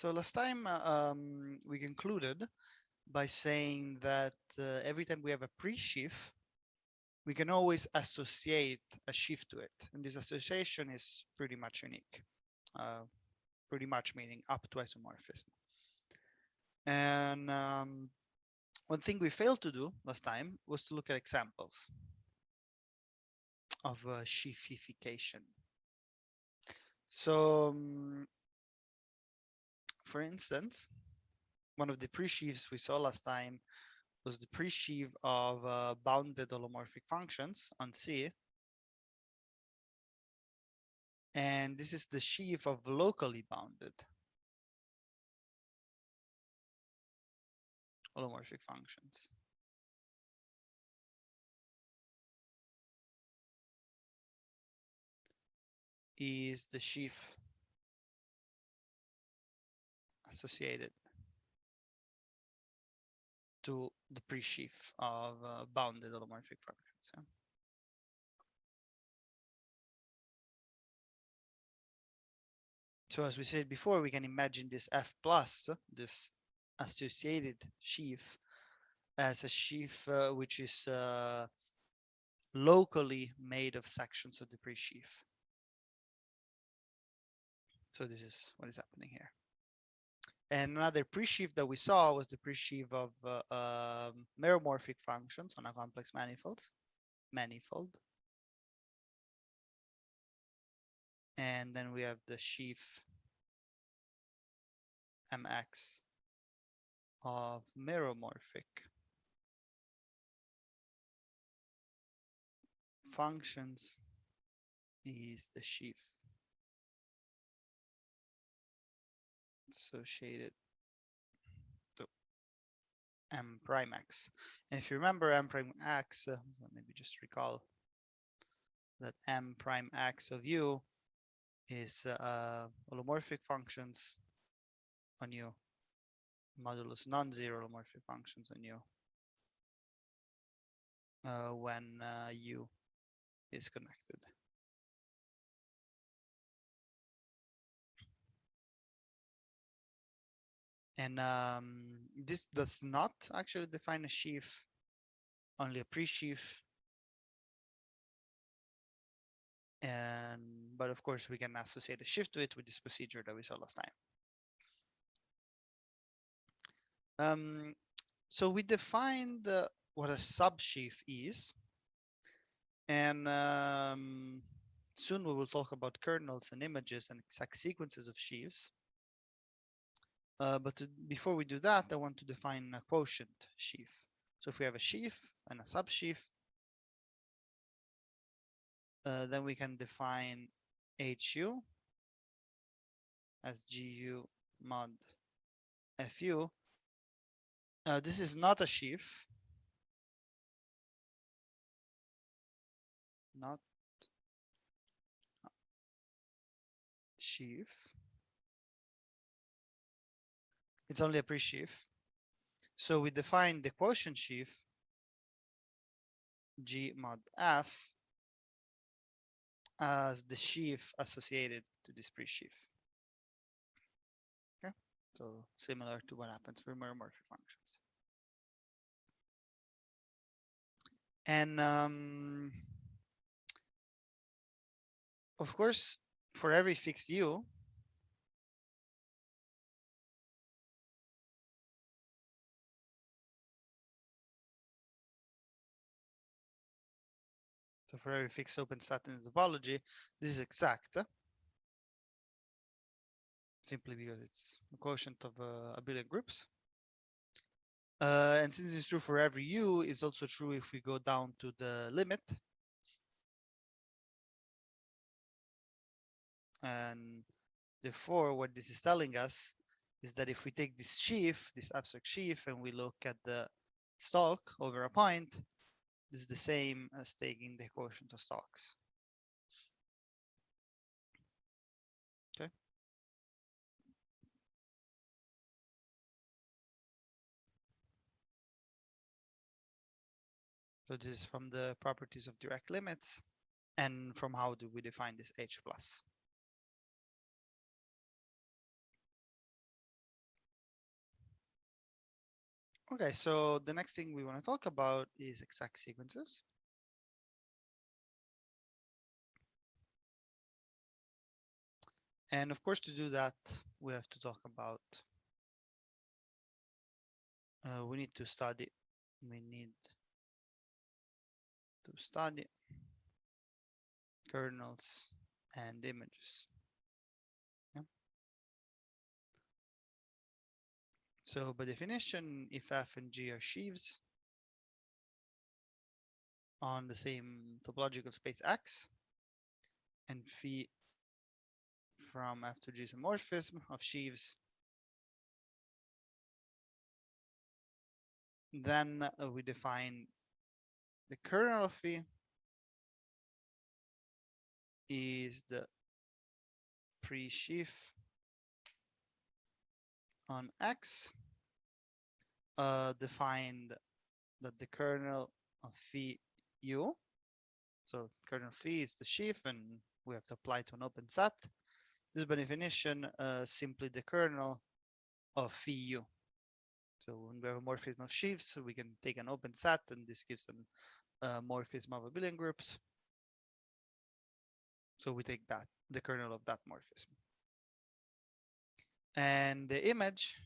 So last time we concluded by saying that every time we have a pre-sheaf, we can always associate a sheaf to it. And this association is pretty much unique. Pretty much meaning up to isomorphism. And one thing we failed to do last time was to look at examples of sheafification. So, for instance, one of the pre-sheaves we saw last time was the pre-sheaf of bounded holomorphic functions on C. And this is the sheaf of locally bounded holomorphic functions. Is the sheaf associated to the pre-sheaf of bounded holomorphic functions. Yeah? So as we said before, we can imagine this F plus, this associated sheaf, as a sheaf which is locally made of sections of the pre-sheaf. So this is what is happening here. And another pre-sheaf that we saw was the pre-sheaf of meromorphic functions on a complex manifold. And then we have the sheaf mx of meromorphic functions is the sheaf associated to m prime x. And if you remember m prime x, maybe just recall that m prime x of u is holomorphic functions on u modulus non-zero holomorphic functions on u when u is connected. And this does not actually define a sheaf, only a pre-sheaf. But of course we can associate a sheaf to it with this procedure that we saw last time. So we defined what a subsheaf is, and soon we will talk about kernels and images and exact sequences of sheaves. But before we do that, I want to define a quotient sheaf. So if we have a sheaf and a subsheaf, then we can define HU as GU mod FU. This is not a sheaf. Not sheaf. It's only a pre-sheaf. So we define the quotient sheaf G mod F as the sheaf associated to this pre-sheaf. Okay, so similar to what happens for meromorphic functions. And of course, for every fixed u, so for every fixed open set in the topology, this is exact, simply because it's a quotient of abelian groups. And since it's true for every u, it's also true if we go down to the limit. And therefore, what this is telling us is that if we take this sheaf, this abstract sheaf, and we look at the stalk over a point, this is the same as taking the quotient of stalks. Okay. So this is from the properties of direct limits and from how do we define this H plus. Okay, so the next thing we want to talk about is exact sequences. And of course, to do that, we have to talk about, we need to study kernels and images. Yeah. So by definition, if F and G are sheaves on the same topological space X, and phi from F to G is a morphism of sheaves, then we define the kernel of phi is the pre-sheaf on X, defined that the kernel of phi u, so kernel phi is the sheaf, and we have to apply to an open set. This is by definition simply the kernel of phi u. So when we have a morphism of sheaves, we can take an open set, and this gives them a morphism of abelian groups. So we take that, the kernel of that morphism. And the image,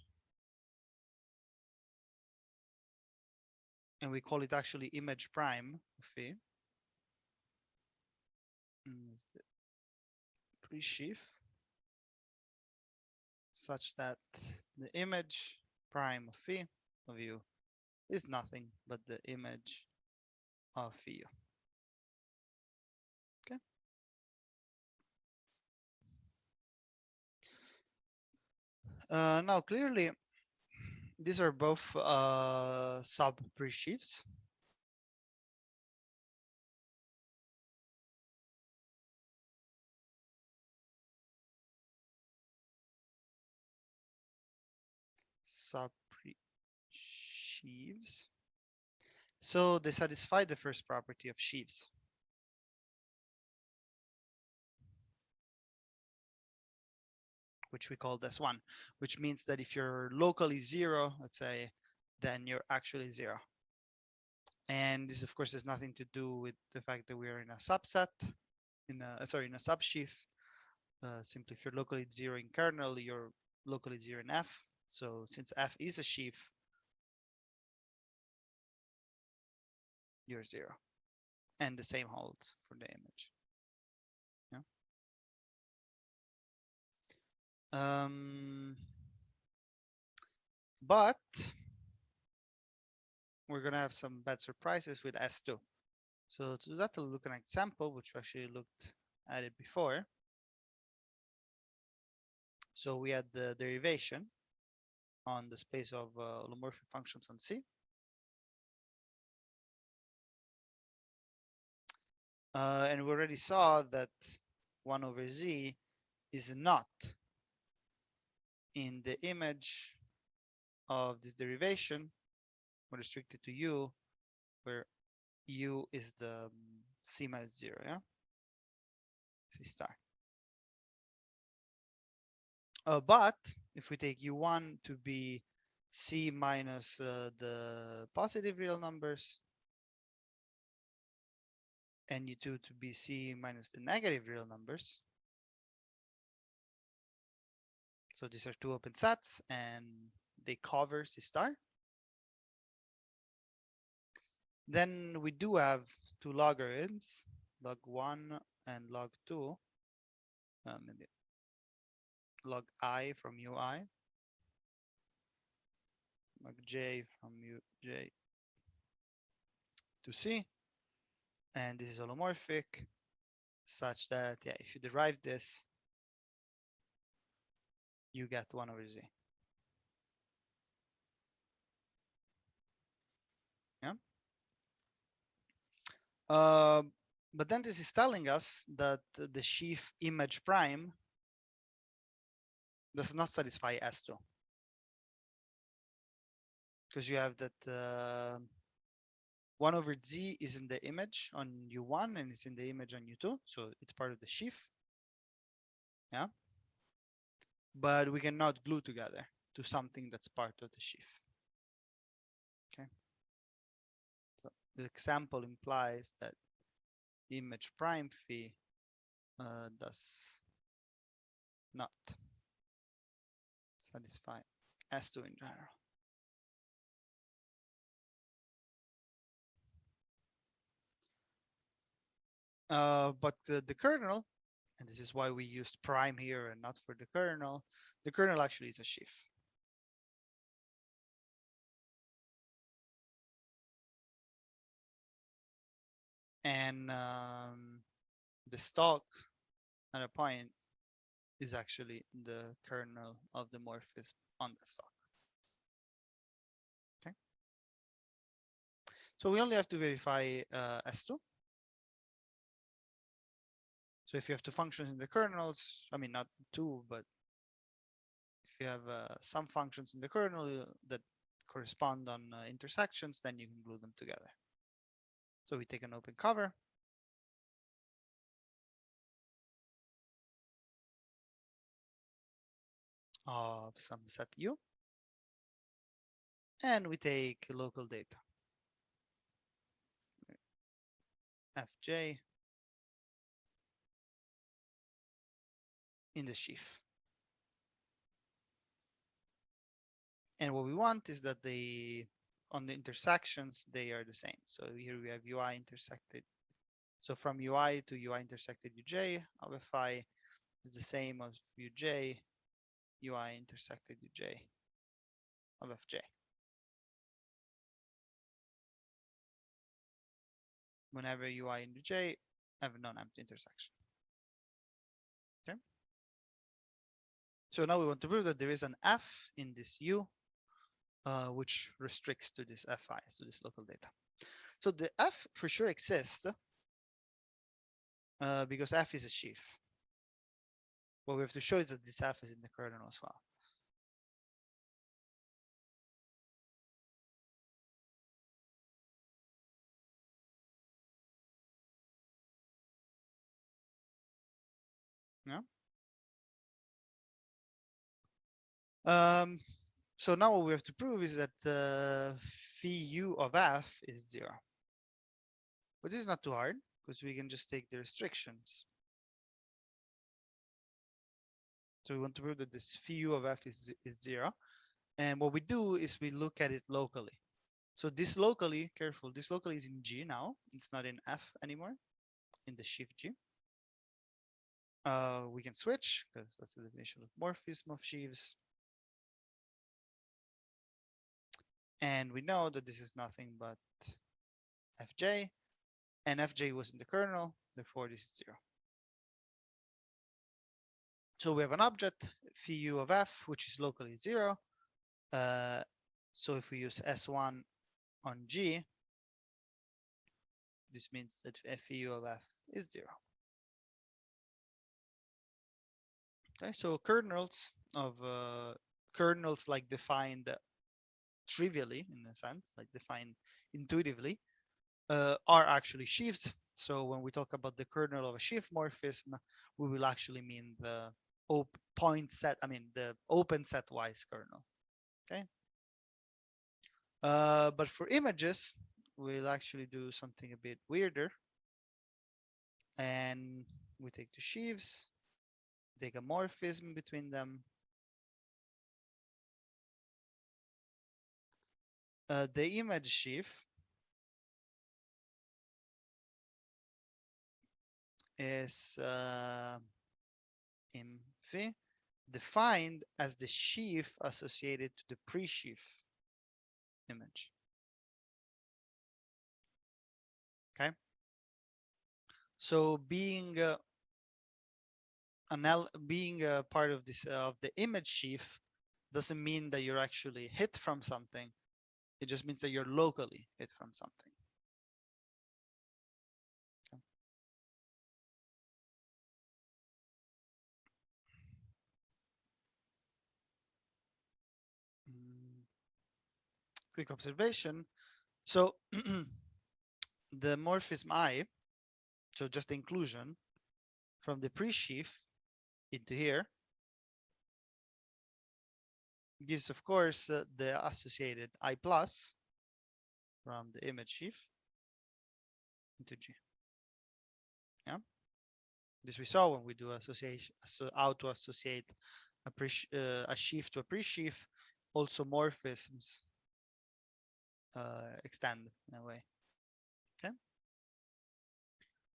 and we call it actually image prime of phi, pre-sheaf, such that the image prime of phi of u is nothing but the image of phi u. Okay. Now clearly, these are both sub pre-sheaves. Sub pre-sheaves. So they satisfy the first property of sheaves. Which we call this one, which means that if you're locally zero, let's say, then you're actually zero. And this, of course, has nothing to do with the fact that we are in a subset, in a subsheaf. Simply, if you're locally zero in kernel, you're locally zero in F. So since F is a sheaf, you're zero. And the same holds for the image. Yeah. But we're gonna have some bad surprises with S2. So to do that, we'll look at an example, which we actually looked at it before. So we had the derivation on the space of holomorphic functions on C. And we already saw that 1 over Z is not in the image of this derivation, restricted to U, where U is the C minus 0, yeah? C star. But if we take U1 to be C minus the positive real numbers, and U2 to be C minus the negative real numbers, so these are two open sets and they cover C star, then we do have two logarithms, log 1 and log 2, maybe log I from ui, log j from uj to c, and this is holomorphic such that, yeah, if you derive this, you get 1 over z. Yeah. But then this is telling us that the sheaf image prime does not satisfy S2. Because you have that 1 over z is in the image on U1 and it's in the image on U2. So it's part of the sheaf. Yeah. But we cannot glue together to something that's part of the sheaf. the example implies that image prime phi does not satisfy S2 in general. But the kernel, and this is why we used prime here and not for the kernel actually is a sheaf. And the stalk at a point is actually the kernel of the morphism on the stalk. Okay. So we only have to verify S2. So if you have two functions in the kernels, I mean, not two, but if you have some functions in the kernel that correspond on intersections, then you can glue them together. So we take an open cover. Of some set U. And we take local data. Fj in the sheaf. And what we want is that on the intersections, they are the same. So here we have UI intersected. So from UI to UI intersected Uj of Fi is the same as Uj, UI intersected Uj of Fj. Whenever UI and Uj have a non-empty intersection. Okay. So now we want to prove that there is an F in this U, which restricts to this Fi, to this local data. So the F for sure exists because F is a sheaf. What we have to show is that this F is in the kernel as well. Yeah. So now what we have to prove is that phi u of F is 0. But this is not too hard because we can just take the restrictions. So we want to prove that this phi u of F is 0. And what we do is we look at it locally. So this locally, careful, this locally is in G now. It's not in F anymore, in the sheaf G. We can switch because that's the definition of morphism of sheaves. And we know that this is nothing but Fj, and Fj was in the kernel, therefore this is 0. So we have an object, phi u of F, which is locally 0. So if we use S1 on G, this means that phi u of F is 0. Okay, so kernels like defined trivially, in a sense, like defined intuitively, are actually sheaves. So when we talk about the kernel of a sheaf morphism, we will actually mean the the open set-wise kernel. Okay. But for images, we'll actually do something a bit weirder. And we take the sheaves, take a morphism between them. The image sheaf is in phi defined as the sheaf associated to the pre-sheaf image. Okay. So being part of this of the image sheaf doesn't mean that you're actually hit from something. It just means that you're locally hit from something. Okay. Quick observation. So the morphism I, so just the inclusion from the pre-sheaf into here, gives, of course, the associated I plus from the image sheaf. into G. Yeah, this we saw when we do association, so how to associate a sheaf to a pre-sheaf. Also morphisms extend in a way. Okay,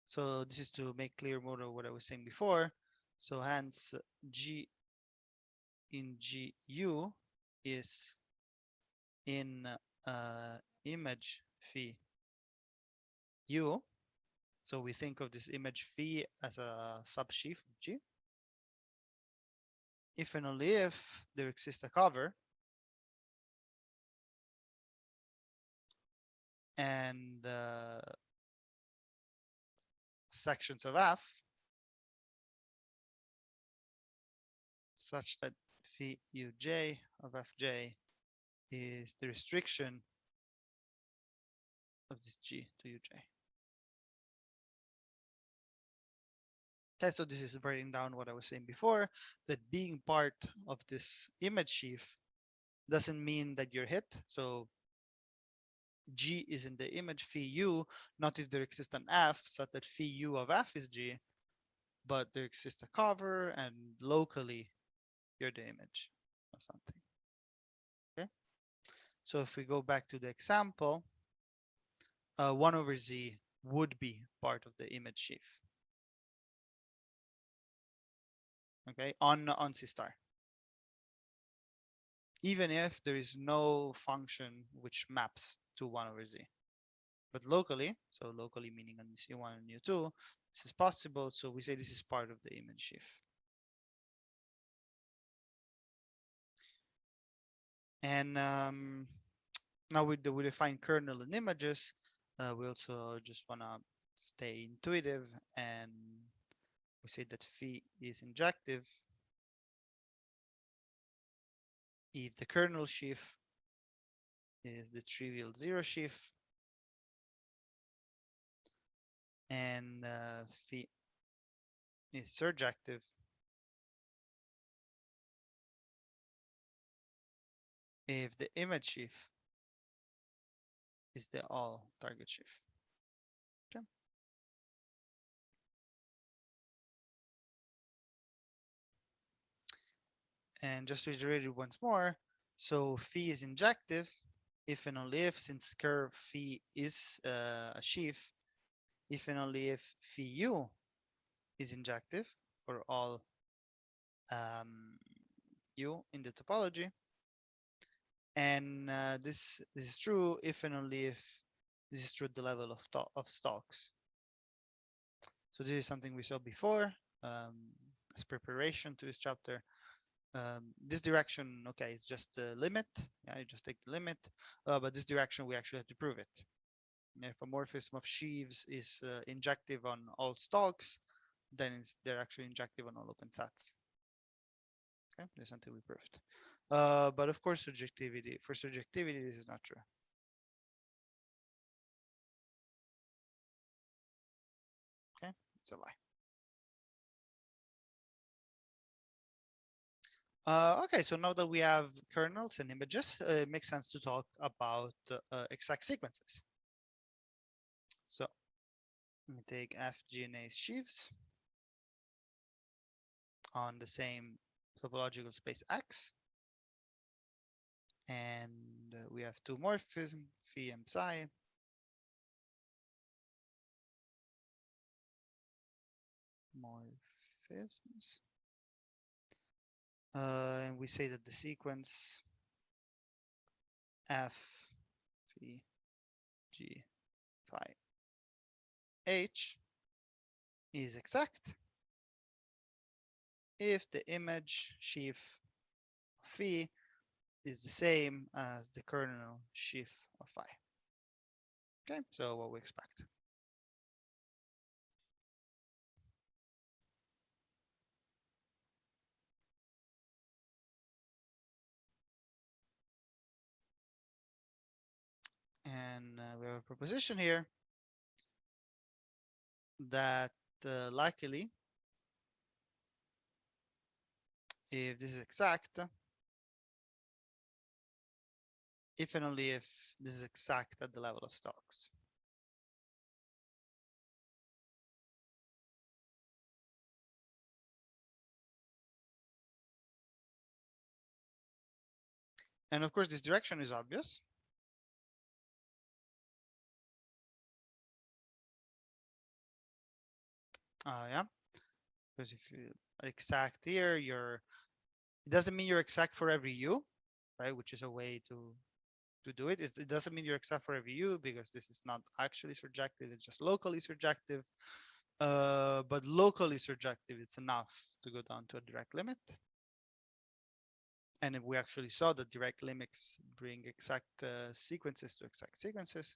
so this is to make clear more of what I was saying before. So hence G in GU is in image phi U. So we think of this image phi as a subsheaf of G. If and only if there exists a cover and sections of F such that phi uj of fj is the restriction of this G to uj. Okay, so this is writing down what I was saying before, that being part of this image sheaf doesn't mean that you're hit. So G is in the image phi u, not if there exists an F such that phi u of F is G, but there exists a cover and locally you're the image of something. Okay, so if we go back to the example, 1 over Z would be part of the image sheaf. Okay, on C star. Even if there is no function which maps to 1 over Z. But locally, so locally meaning on U1 and U2, this is possible. So we say this is part of the image sheaf. And now we define kernel and images. We also just want to stay intuitive, and we say that phi is injective if the kernel sheaf is the trivial zero sheaf, and phi is surjective if the image sheaf is the all target sheaf. Okay. And just to iterate it once more, so phi is injective if and only if, since curve phi is a sheaf, if and only if phi u is injective for all u in the topology. And this is true if and only if this is true at the level of stalks. So this is something we saw before as preparation to this chapter. This direction, okay, it's just the limit. Yeah, you just take the limit, but this direction we actually have to prove it. If a morphism of sheaves is injective on all stalks, then they're actually injective on all open sets. Okay, that's something we proved. But of course, subjectivity. For subjectivity, this is not true. Okay, it's a lie. Okay, so now that we have kernels and images, it makes sense to talk about exact sequences. So let me take F, G, and A sheaves on the same topological space X. And we have two morphisms, phi and psi. Morphisms. And we say that the sequence F, phi, G, phi, H is exact if the image sheaf of phi is the same as the kernel sheaf of phi. Okay, so what we expect. And we have a proposition here that luckily, if this is exact, if and only if this is exact at the level of stalks. And of course, this direction is obvious. Yeah, because if you are exact here, it doesn't mean you're exact for every u, right? Which is a way to do it. It doesn't mean you're exact for every u because this is not actually surjective. It's just locally surjective. But locally surjective, it's enough to go down to a direct limit. And if we actually saw that direct limits bring exact sequences to exact sequences.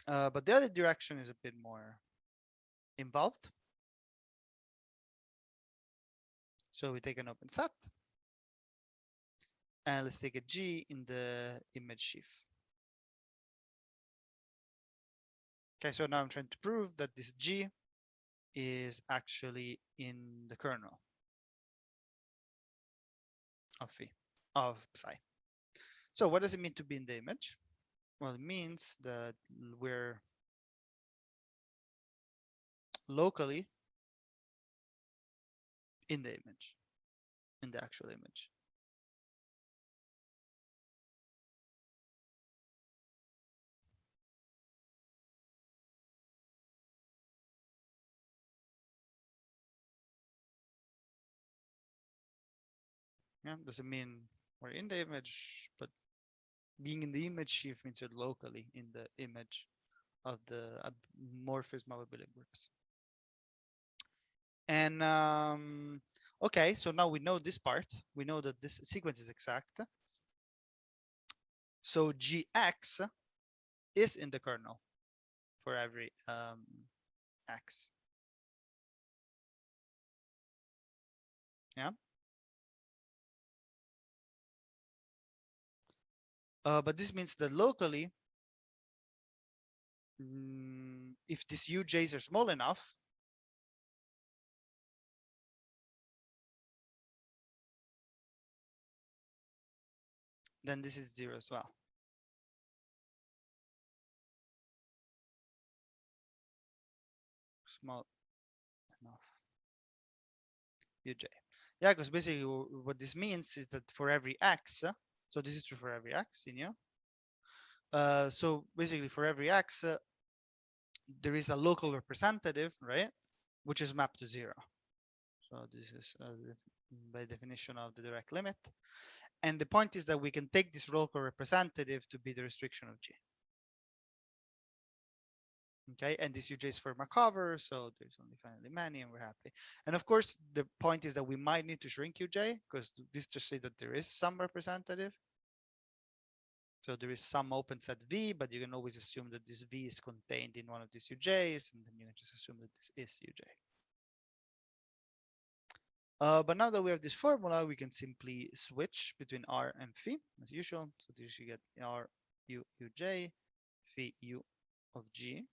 But the other direction is a bit more involved. So we take an open set. And let's take a G in the image sheaf. Okay, so now I'm trying to prove that this G is actually in the kernel of phi, of psi. So what does it mean to be in the image? Well, it means that we're locally in the image, in the actual image. Yeah, doesn't mean we're in the image, but being in the image sheaf means you're locally in the image of the morphism of abelian groups. And okay, so now we know this part. We know that this sequence is exact. So Gx is in the kernel for every x. Yeah. But this means that locally, if these UJs are small enough, then this is 0 as well. Small enough UJ. Yeah, because basically what this means is that for every x, so this is true for every x in you. So basically for every x, there is a local representative, right? Which is mapped to 0. So this is by definition of the direct limit. And the point is that we can take this local representative to be the restriction of G. Okay, and this UJ is for Markov, so there's only finally many, and we're happy. And of course, the point is that we might need to shrink UJ because this just says that there is some representative. So there is some open set V, but you can always assume that this V is contained in one of these UJs, and then you can just assume that this is UJ. But now that we have this formula, we can simply switch between R and phi as usual. So this you get R U Uj phi U of G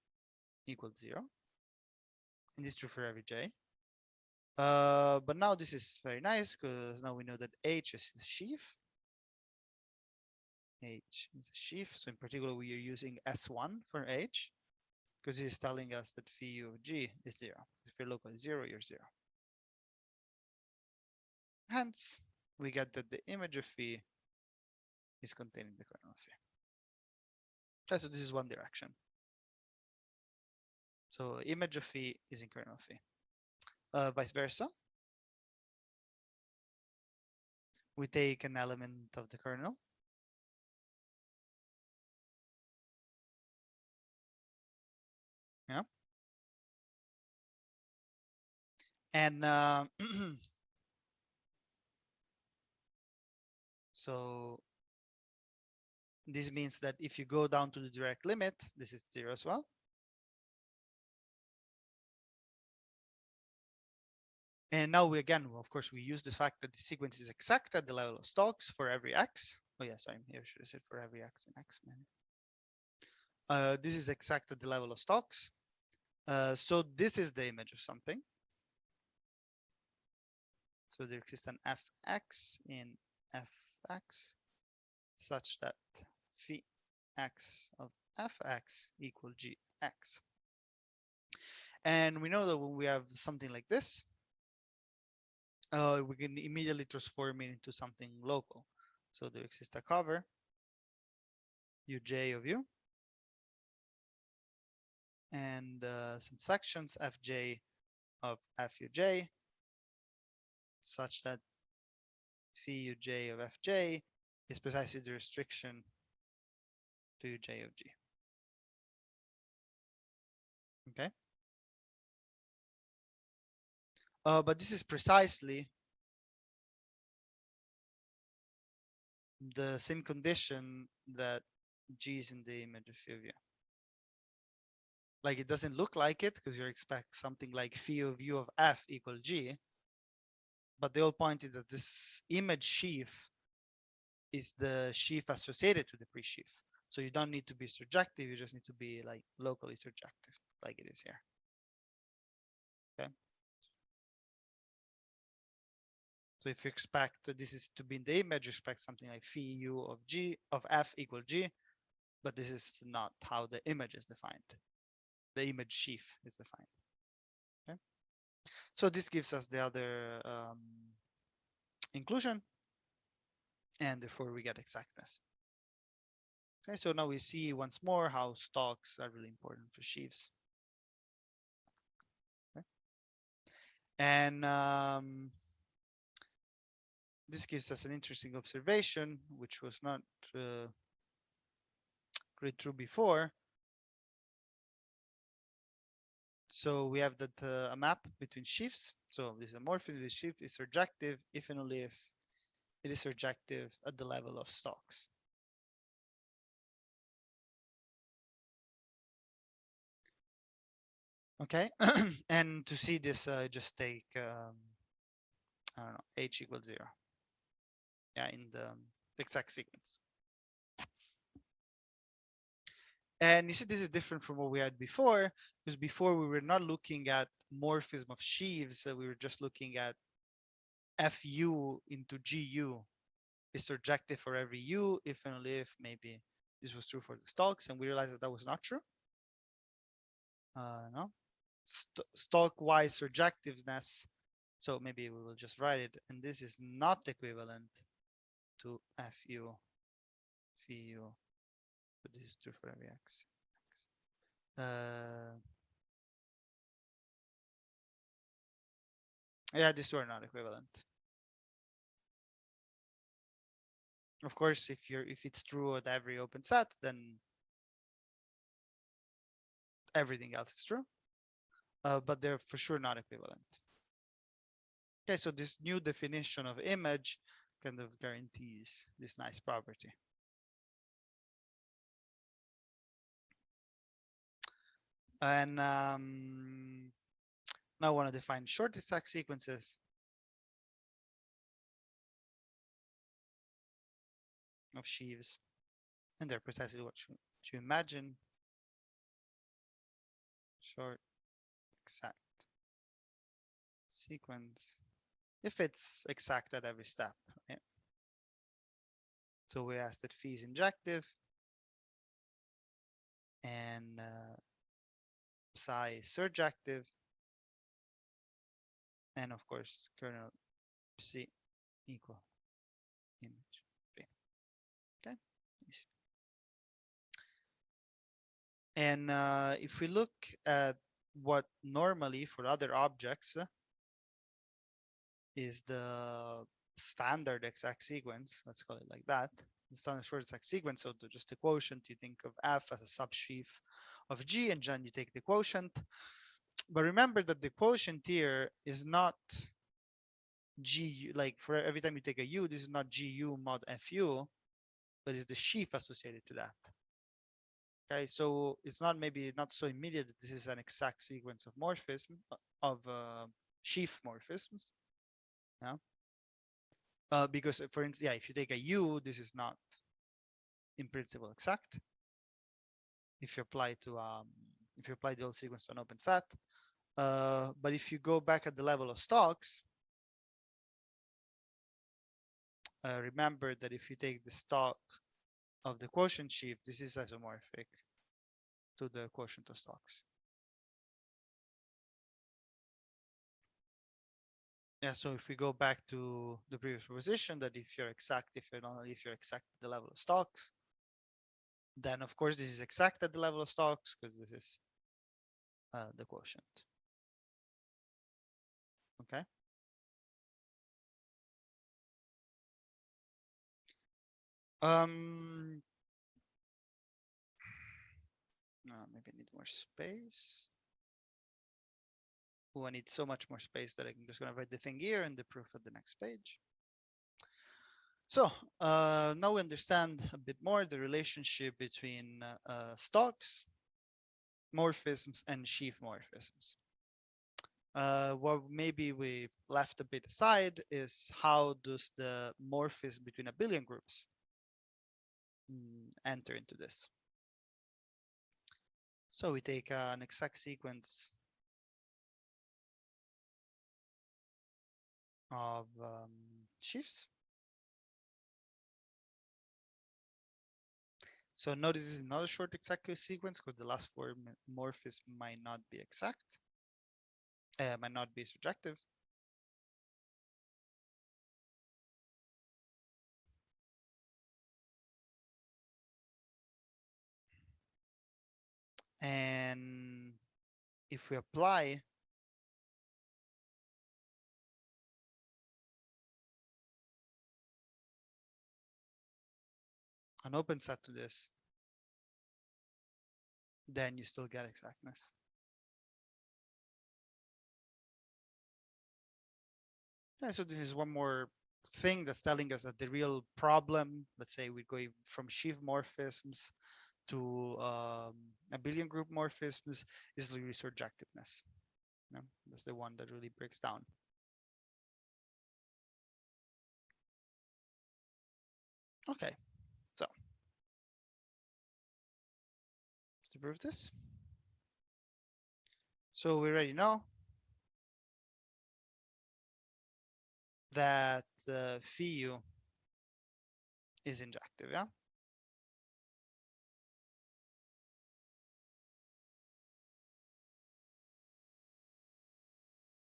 equals 0. And this is true for every J. But now this is very nice because now we know that H is a sheaf. H is a sheaf. So in particular, we are using S1 for H because it's telling us that phi U of G is 0. If you're local 0, you're 0. Hence, we get that the image of phi is containing the kernel of phi. Okay, so this is one direction. So image of phi is in kernel phi. Vice versa. We take an element of the kernel. Yeah. And so this means that if you go down to the direct limit, this is 0 as well. And now we again, of course, we use the fact that the sequence is exact at the level of stalks for every x. Oh yeah, sorry, here should have said for every x and x. This is exact at the level of stalks. So this is the image of something. So there exists an fx in fx such that phi x of fx equal gx. And we know that when we have something like this, we can immediately transform it into something local. So there exists a cover, uj of u, and some sections fj of fuj, such that phi uj of fj is precisely the restriction to uj of g. Okay. But this is precisely the same condition that g is in the image of phi of u. Like, it doesn't look like it because you expect something like phi of u of f equal g, but the whole point is that this image sheaf is the sheaf associated to the pre-sheaf. So you don't need to be surjective, you just need to be like locally surjective, like it is here. Okay. So if you expect that this is to be in the image, you expect something like phi u of g of f equal g, but this is not how the image is defined. The image sheaf is defined. Okay. So this gives us the other inclusion, and therefore we get exactness. Okay, so now we see once more how stalks are really important for sheaves. Okay. And this gives us an interesting observation, which was not read true before. So we have that a map between sheaves. So this morphism with sheaf is surjective if and only if it is surjective at the level of stalks. Okay, and to see this, just take I don't know, h equals 0. Yeah, in the exact sequence. And you see, this is different from what we had before, because before we were not looking at morphism of sheaves, we were just looking at fu into gu is surjective for every u, if and only if maybe this was true for the stalks, and we realized that that was not true. No, stalk-wise surjectiveness. So maybe we will just write it, and this is not equivalent to fu, phi, but this is true for every x. Yeah, these two are not equivalent. Of course, if it's true at every open set, then everything else is true. But they're for sure not equivalent. Okay, so this new definition of image kind of guarantees this nice property. And now I want to define short exact sequences of sheaves, and they're precisely what you imagine. Short exact sequence, if it's exact at every step. Right? So we asked that phi is injective and psi is surjective, and of course kernel c equal image v. Okay. And if we look at what normally for other objects is the standard exact sequence, let's call it like that, the standard short exact sequence, so just the quotient, you think of f as a subsheaf of g, and then you take the quotient. But remember that the quotient here is not gu, like for every time you take a u, this is not gu mod fu, but is the sheaf associated to that. Okay, so it's not maybe not so immediate that this is an exact sequence of morphism of sheaf morphisms. Yeah. Because for instance, yeah, if you take a u, this is not in principle exact. If you apply the whole sequence to an open set, but if you go back at the level of stalks, remember that if you take the stalk of the quotient sheaf, this is isomorphic to the quotient of stalks. Yeah, so if we go back to the previous proposition that if you're exact, if you're exact at the level of stocks, then of course this is exact at the level of stocks because this is the quotient. Okay. Maybe I need more space. Oh, I need so much more space that I'm just gonna write the thing here and the proof at the next page. So now we understand a bit more the relationship between stocks, morphisms, and sheaf morphisms. What maybe we left a bit aside is how does the morphism between abelian groups enter into this. So we take an exact sequence of sheaves. So notice this is not a short exact sequence because the last four morphism might not be exact, might not be surjective. And if we apply an open set to this, then you still get exactness. And so this is one more thing that's telling us that the real problem, let's say we're going from sheaf morphisms to abelian group morphisms, is really surjectiveness. You know, that's the one that really breaks down. Okay, so to prove this, so we already know that phi u is injective, yeah?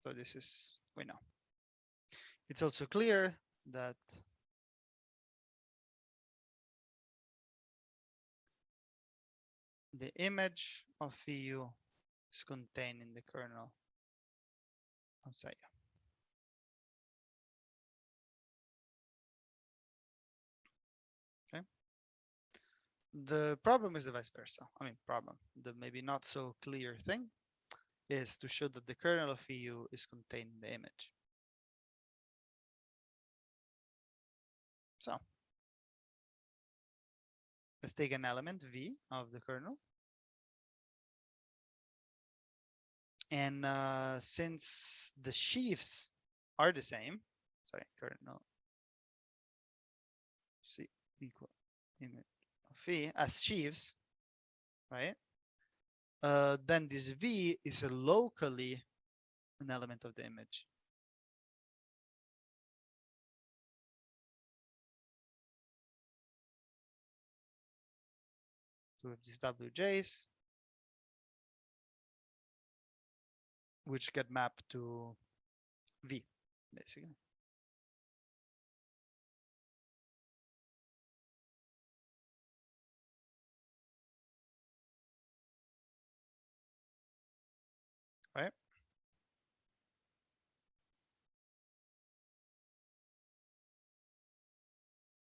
So this is, we know. It's also clear that the image of phi u is contained in the kernel of psi u. Okay. The problem is the vice versa. I mean, problem. The maybe not so clear thing is to show that the kernel of phi u is contained in the image. So let's take an element v of the kernel. And since the sheaves are the same, sorry, kernel c equal image of phi as sheaves, right? Then this v is locally an element of the image. So we have these wj's, which get mapped to v, basically. Right?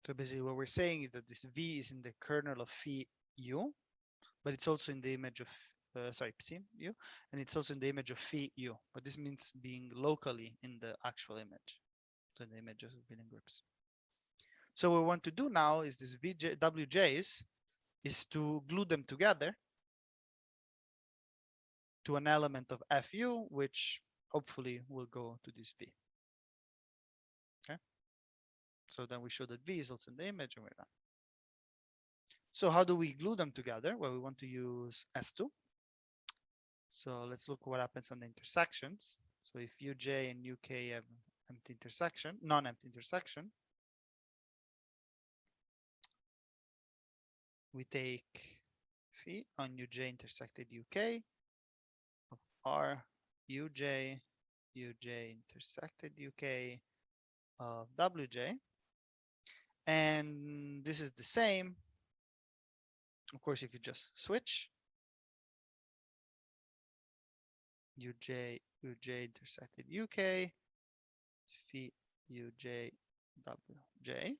So basically what we're saying is that this v is in the kernel of phi u, but it's also in the image of, psi u, and it's also in the image of phi u, but this means being locally in the actual image, so in the images of abelian groups. So what we want to do now is this wj's is to glue them together to an element of fu, which hopefully will go to this v. Okay. So then we show that v is also in the image and we're done. So how do we glue them together? Well, we want to use S2. So let's look what happens on the intersections. So if uj and uk have empty intersection, non-empty intersection, we take phi on uj intersected uk of r uj uj intersected uk of wj. And this is the same, of course, if you just switch uj intersected uk phi uj wj.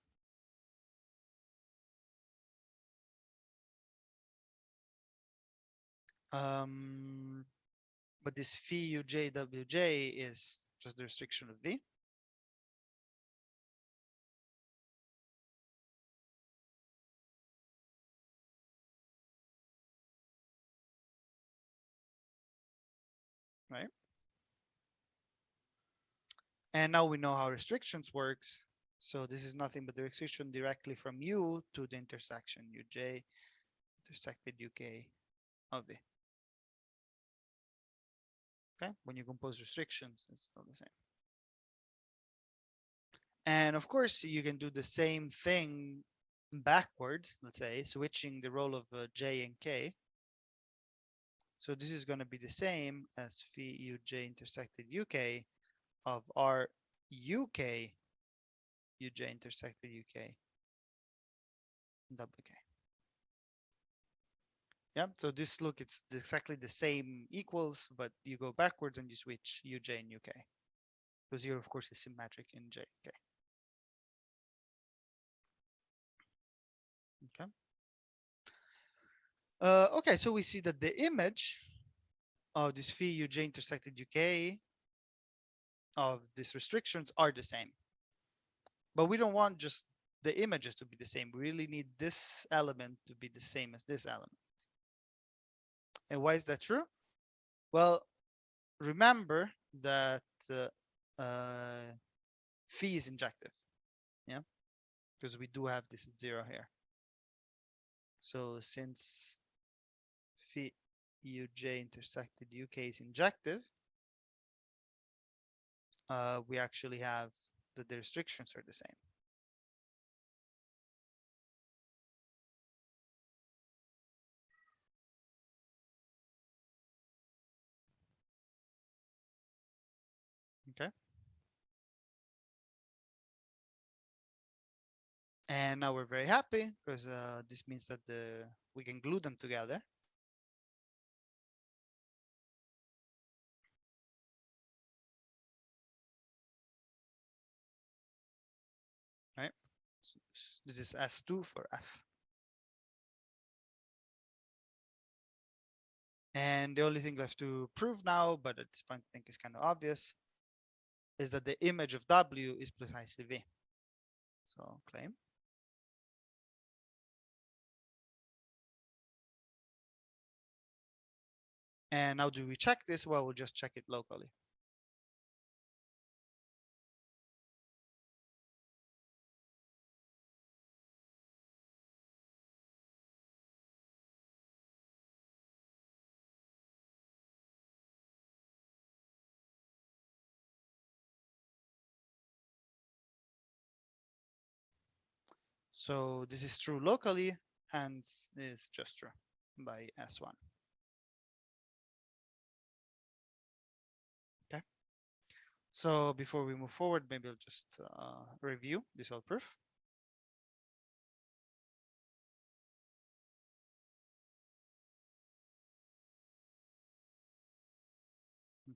But this phi uj wj is just the restriction of v. Right? And now we know how restrictions works. So this is nothing but the restriction directly from u to the intersection uj intersected uk of v. Okay, when you compose restrictions, it's all the same. And of course, you can do the same thing backwards, let's say, switching the role of j and k. So this is going to be the same as phi uj intersected uk of r uk uj intersected uk wk. Yeah, so this, look, it's exactly the same equals, but you go backwards and you switch uj and uk, because here, of course, is symmetric in j, k. Okay. Okay, so we see that the image of this phi uj intersected uk of these restrictions are the same. But we don't want just the images to be the same. We really need this element to be the same as this element. And why is that true? Well, remember that phi is injective, yeah, because we do have this at 0 here. So since phi uj intersected uk is injective, we actually have that the restrictions are the same. Okay. And now we're very happy because this means that we can glue them together. Right? So this is S2 for F. And the only thing left to prove now, but at this point I think is kind of obvious, is that the image of W is precisely V. So claim. And now do we check this? Well, we'll just check it locally. So this is true locally, hence is just true by S1. Okay. So before we move forward, maybe I'll just review this whole proof.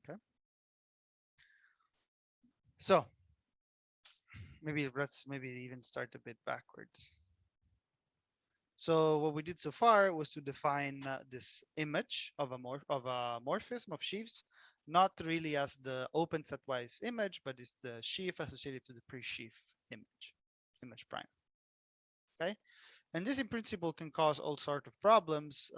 Okay. So maybe let's even start a bit backwards. So what we did so far was to define this image of a morphism of sheaves, not really as the open setwise image, but it's the sheaf associated to the pre-sheaf image prime. Okay, and this in principle can cause all sort of problems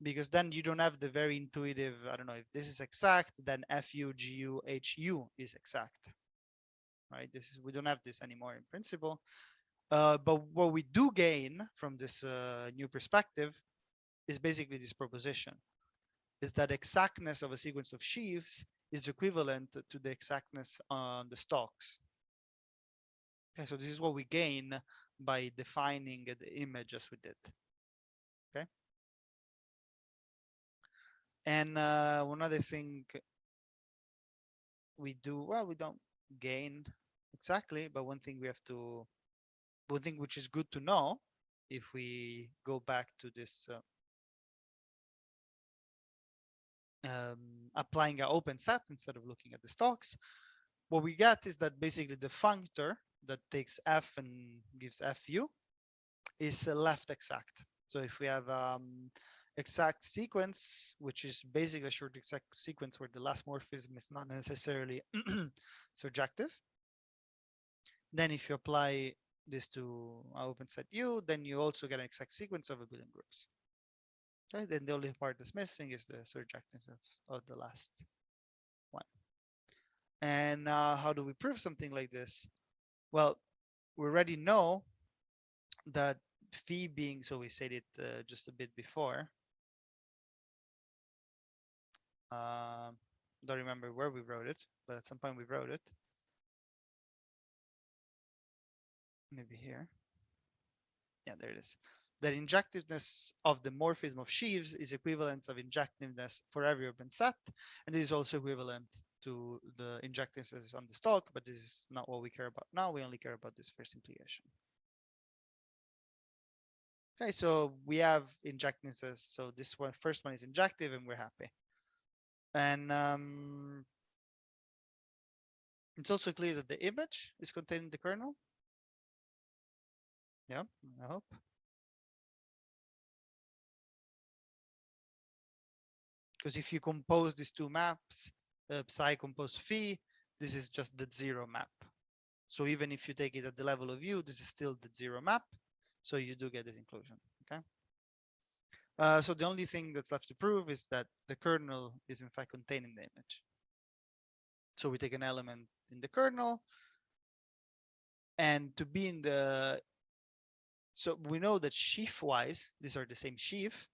because then you don't have the very intuitive, I don't know, if this is exact, then FU, GU, HU is exact, right? We don't have this anymore in principle. But what we do gain from this new perspective is basically this proposition, is that exactness of a sequence of sheaves is equivalent to the exactness on the stalks. Okay, so this is what we gain by defining the image as we did. Okay. And one other thing we don't gain exactly, but one thing which is good to know, if we go back to this applying an open set instead of looking at the stocks, what we get is that basically the functor that takes f and gives fu is left exact. So if we have exact sequence, which is basically a short exact sequence where the last morphism is not necessarily surjective, then if you apply this to open set U, then you also get an exact sequence of abelian groups. Okay, then the only part that's missing is the surjectance of the last one. And how do we prove something like this? Well, we already know that phi being, so we said it just a bit before. Don't remember where we wrote it, but at some point we wrote it. Maybe here. Yeah, there it is. That injectiveness of the morphism of sheaves is equivalent of injectiveness for every open set, and this is also equivalent to the injectiveness on the stock, but this is not what we care about now. We only care about this first implication. Okay, so we have injectivenesses. So this one, first one is injective, and we're happy. And it's also clear that the image is contained in the kernel. Yeah, I hope. Because if you compose these two maps, psi compose phi, this is just the zero map. So even if you take it at the level of U, this is still the zero map. So you do get this inclusion, okay? So the only thing that's left to prove is that the kernel is in fact contained in the image. So we take an element in the kernel, and to be in the, so we know that sheaf-wise, these are the same sheaf.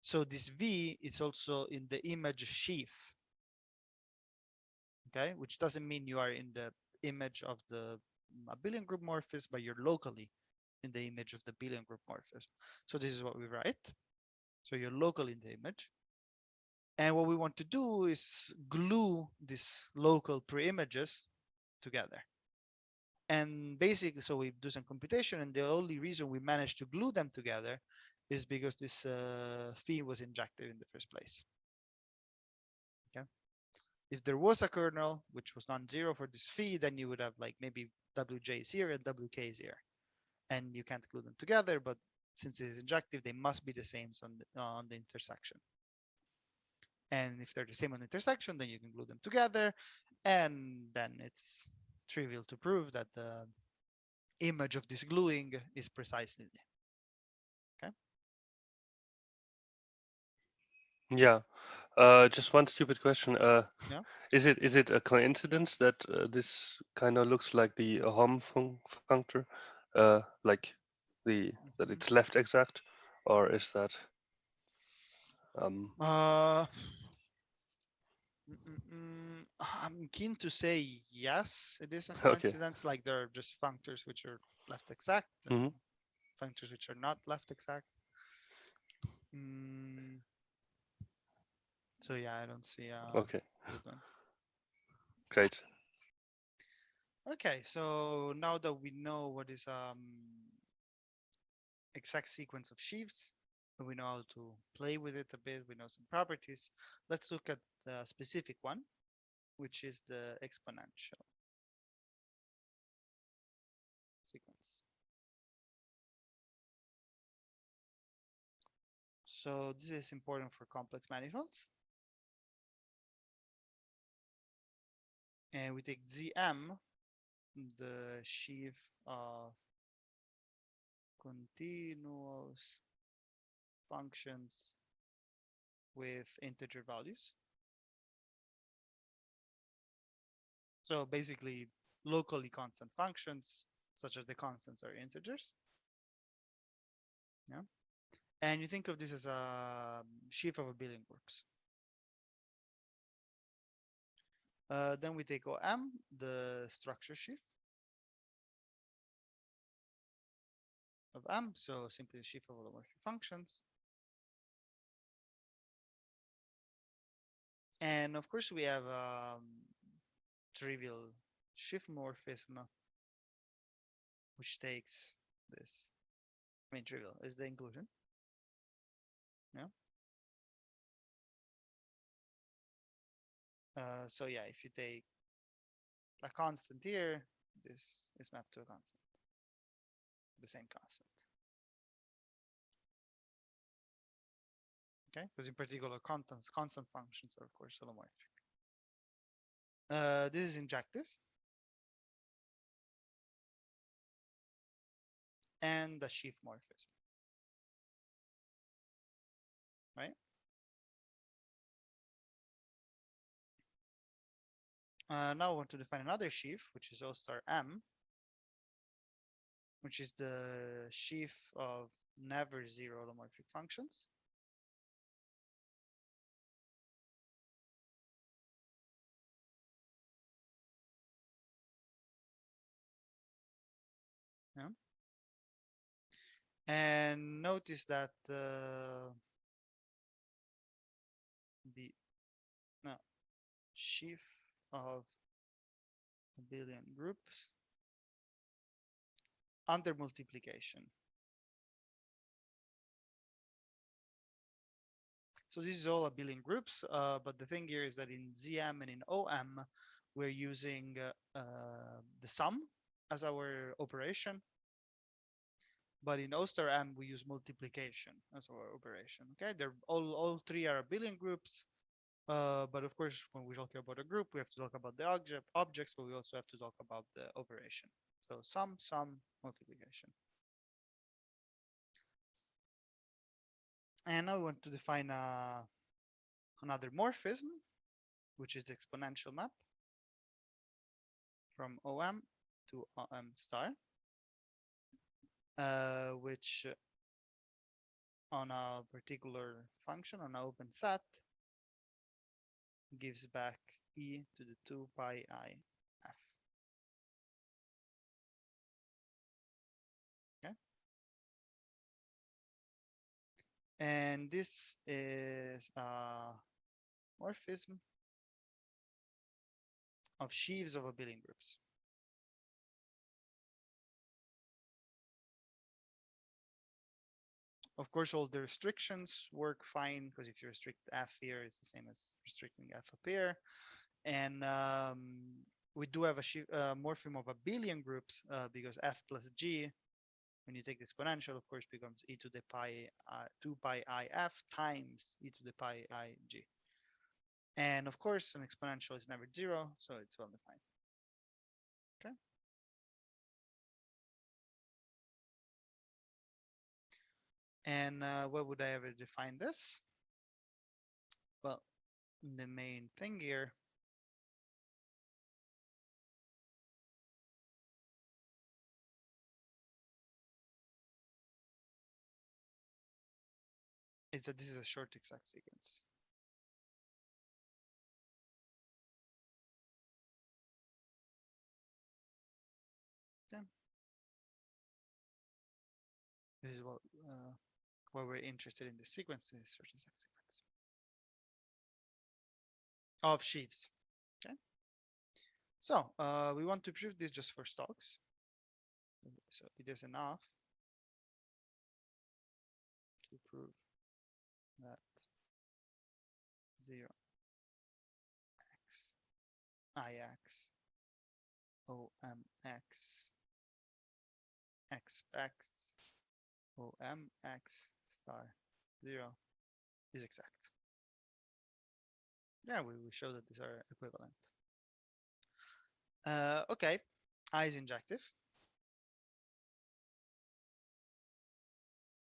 So this V is also in the image sheaf, okay? Which doesn't mean you are in the image of the abelian group morphism, but you're locally in the image of the abelian group morphism. So this is what we write. So you're local in the image. And what we want to do is glue these local pre-images together. And basically, so we do some computation, and the only reason we managed to glue them together is because this phi was injected in the first place. Okay. If there was a kernel which was non-zero for this phi, then you would have like maybe wj is here and wk is here, and you can't glue them together. But since it is injective, they must be the same on the intersection. And if they're the same on the intersection, then you can glue them together, and then it's trivial to prove that the image of this gluing is precisely. Okay. Yeah. Just one stupid question. Yeah. Is it a coincidence that this kind of looks like the Hom functor, like that Mm-hmm. it's left exact, or is that Uh, I'm keen to say yes, it is a okay? coincidence. Like there are just functors which are left exact and Hmm. functors which are not left exact. Mm, so yeah, I don't see a Okay, good one. great. Okay, so now that we know what is exact sequence of sheaves, and we know how to play with it a bit, we know some properties. Let's look at the specific one, which is the exponential sequence. So this is important for complex manifolds. And we take Zm, the sheaf of continuous functions with integer values. So basically locally constant functions, such as the constants are integers. Yeah. And you think of this as a sheaf of abelian groups. Then we take OM, the structure sheaf of M, so simply a sheaf of holomorphic functions. And of course, we have trivial shift morphism, which takes this. I mean, trivial is the inclusion. Yeah. So yeah, if you take a constant here, this is mapped to a constant, the same constant. Okay, because in particular, constant functions are of course holomorphic. This is injective. And the sheaf morphism, right? Now I want to define another sheaf, which is O star M, which is the sheaf of never zero holomorphic functions. Yeah. And notice that the no, sheaf of abelian groups under multiplication. So this is all abelian groups, but the thing here is that in ZM and in OM, we're using the sum as our operation. But in O star M, we use multiplication as our operation. Okay, they're all three are abelian groups. But of course, when we talk about a group, we have to talk about the objects, but we also have to talk about the operation. So sum, multiplication. And now we want to define another morphism, which is the exponential map from OM to OM star, which on a particular function on an open set gives back e to the 2 pi I f. Okay. And this is a morphism of sheaves of abelian groups. Of course, all the restrictions work fine because if you restrict f here, it's the same as restricting f up here. And we do have a morphism of abelian groups because f plus g, when you take the exponential, of course, becomes e to the pi 2 pi I f times e to the pi I g. And of course, an exponential is never zero, so it's well defined. Okay. And where would I ever define this? Well, the main thing here is that this is a short exact sequence. Okay. This is what we're interested in the sequence, is short exact sequence of sheaves. Okay. So we want to prove this just for stocks. So it is enough to prove that 0 x ix omx xx omx star 0 is exact. Yeah, we show that these are equivalent. Okay, I is injective.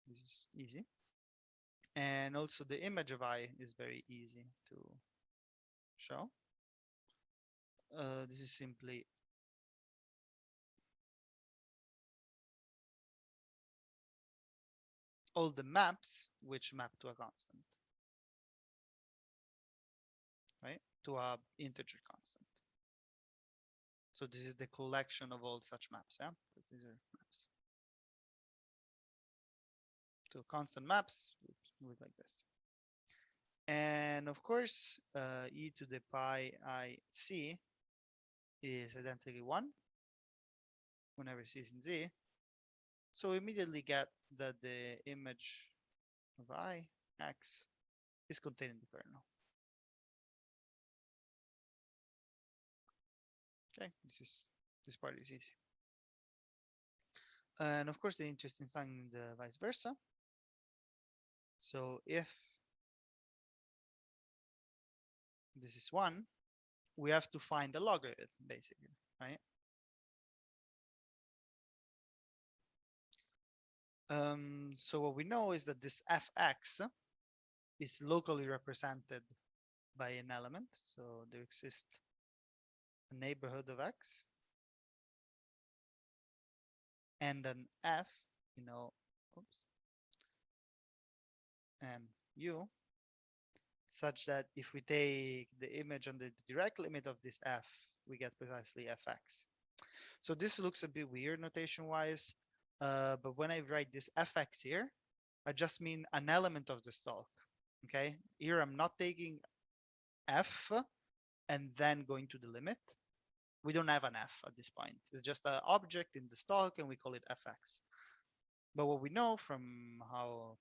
This is easy. And also the image of I is very easy to show. This is simply all the maps which map to a constant, right? To a integer constant. So this is the collection of all such maps, yeah? These are maps. So constant maps, we look like this. And of course, e to the pi I c is identically 1 whenever c is in z. So we immediately get that the image of I, x, is contained in the kernel. Okay, this part is easy. And of course, the interesting thing, the vice versa. So if this is 1, we have to find the logarithm, basically, right? So what we know is that this fx is locally represented by an element. So there exists a neighborhood of x and an f, oops, and u, such that if we take the image under the direct limit of this f, we get precisely fx. So this looks a bit weird notation-wise, but when I write this fx here, I just mean an element of the stalk. Okay, here I'm not taking f and then going to the limit. We don't have an f at this point. It's just an object in the stalk, and we call it fx. But what we know from how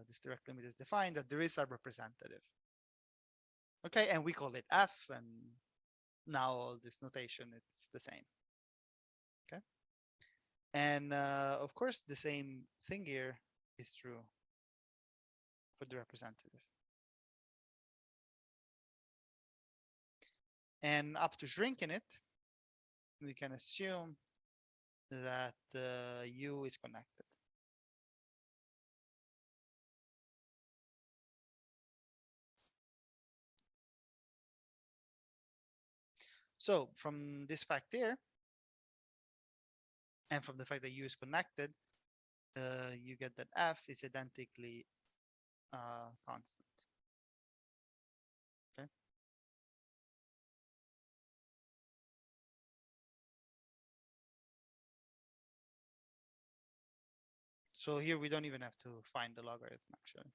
this direct limit is defined, that there is a representative. Okay, and we call it f, and now all this notation, it's the same. Okay, and of course, the same thing here is true for the representative. And up to shrinking it, we can assume that U is connected. So from this fact here, and from the fact that U is connected, you get that F is identically constant. Okay. So here we don't even have to find the logarithm actually.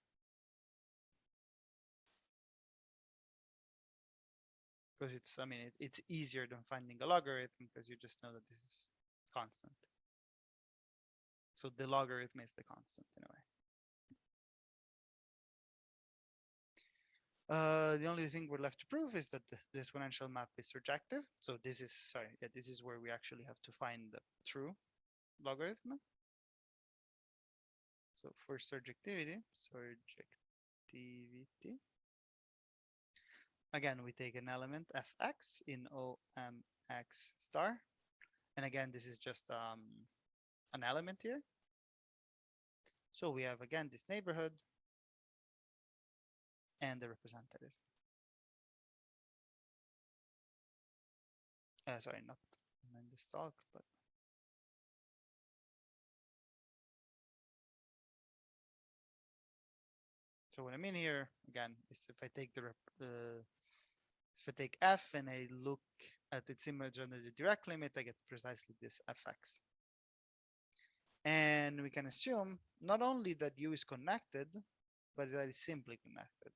Because it's, I mean, it's easier than finding a logarithm because you just know that this is constant. So the logarithm is the constant in a way. The only thing we're left to prove is that the exponential map is surjective. So this is, sorry, yeah, this is where we actually have to find the true logarithm. So for surjectivity, again, we take an element fx in omx star. And again, this is just an element here. So we have, again, this neighborhood and the representative. Sorry, not in this talk, but so what I mean here, again, is if I take if I take f and I look at its image under the direct limit, I get precisely this fx. And we can assume not only that U is connected, but that it's simply connected.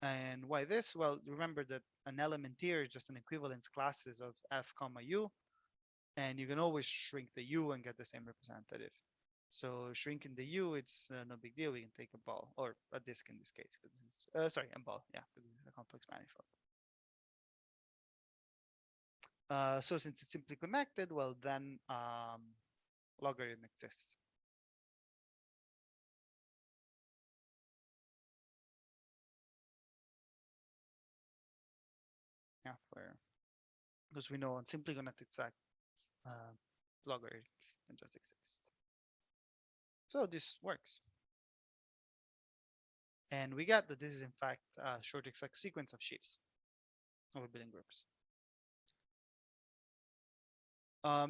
And why this? Well, remember that an element here is just an equivalence classes of f comma u, and you can always shrink the u and get the same representative. So shrinking the u, it's no big deal. We can take a ball or a disk in this case. Sorry, a ball, yeah, because it's a complex manifold. So since it's simply connected, well, then logarithm exists. Yeah, because we know on simply connected set logarithms that just exist. So this works. And we get that this is in fact a short exact sequence of sheaves of abelian groups.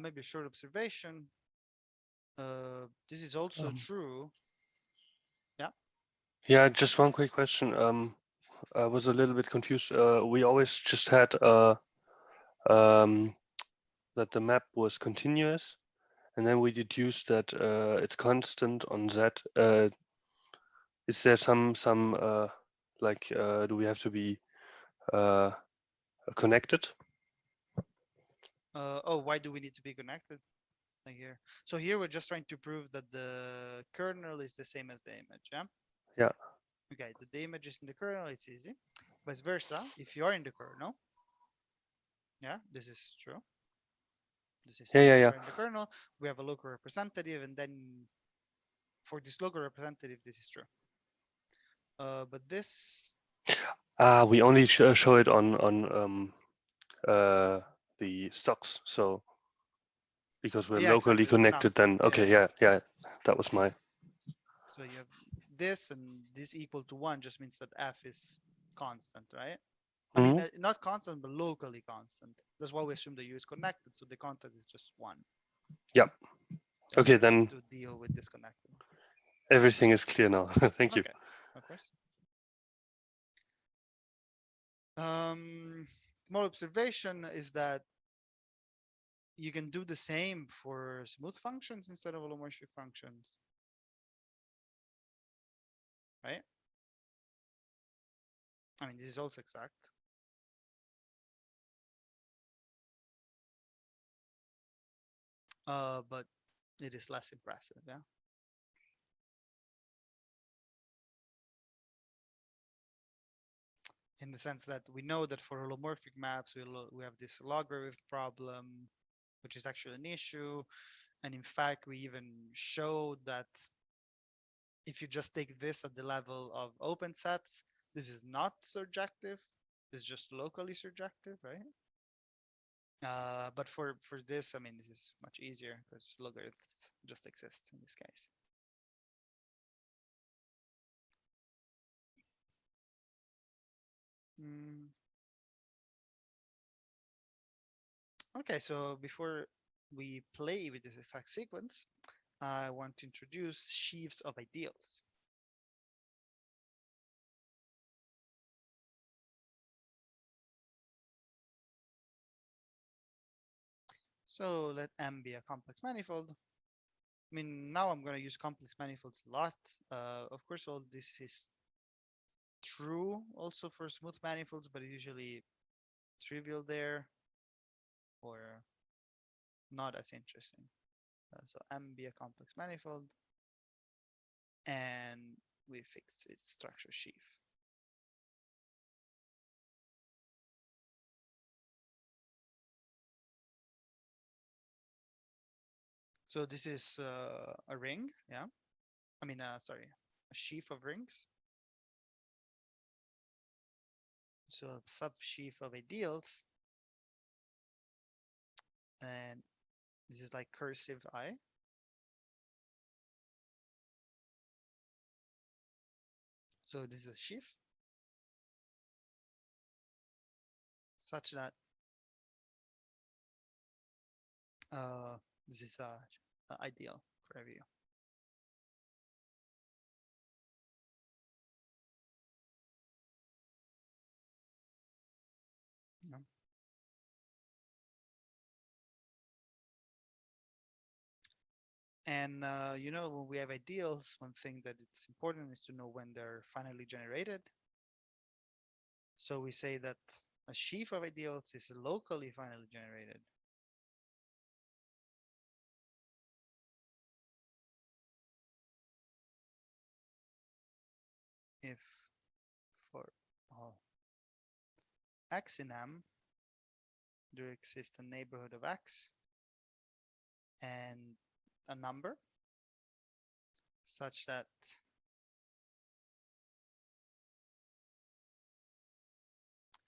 Maybe a short observation. This is also true. Yeah. Yeah, just one quick question. I was a little bit confused. We always just had um, that the map was continuous, and then we deduced that it's constant on Z. Is there some like do we have to be uh, connected? Oh, why do we need to be connected? Like here. So here we're just trying to prove that the kernel is the same as the image. Yeah. Yeah. Okay. The image is in the kernel. It's easy. Vice versa. If you are in the kernel, yeah, this is true. This is Yeah, true. yeah, If you yeah. are in the kernel, we have a local representative, and then for this local representative, this is true. But this, We only show it on uh, the stocks. So because we're yeah, locally exactly. That's enough. connected, then Yeah, okay, yeah. yeah, yeah. That was my. So you have this and this equal to one just means that f is constant, right? I mean, Mhm. not constant, but locally constant. That's why we assume the U is connected. So the contact is just one. Yeah. So we Okay, don't have then to deal with disconnected. everything is clear now. Thank you. Okay, of course. Small observation is that you can do the same for smooth functions instead of holomorphic functions, right? I mean, this is also exact, but it is less impressive, yeah? In the sense that we know that for holomorphic maps, we have this logarithm problem, which is actually an issue. And in fact, we even showed that if you just take this at the level of open sets, this is not surjective. It's just locally surjective, right? But for this, I mean, this is much easier because logarithms just exist in this case. Mm. Okay, so before we play with this exact sequence, I want to introduce sheaves of ideals. So let M be a complex manifold. I mean, now I'm going to use complex manifolds a lot. Of course, all this is true also for smooth manifolds, but usually trivial there or not as interesting. So M be a complex manifold, and we fix its structure sheaf. So this is a ring, yeah. I mean, sorry, a sheaf of rings. So a subsheaf of ideals, and this is like cursive I. So this is a sheaf such that uh, this is ideal for every. Yeah. And you know, when we have ideals, one thing that it's important is to know when they're finally generated. So we say that a sheaf of ideals is locally finally generated if for all x in M there exists a neighborhood of x and a number such that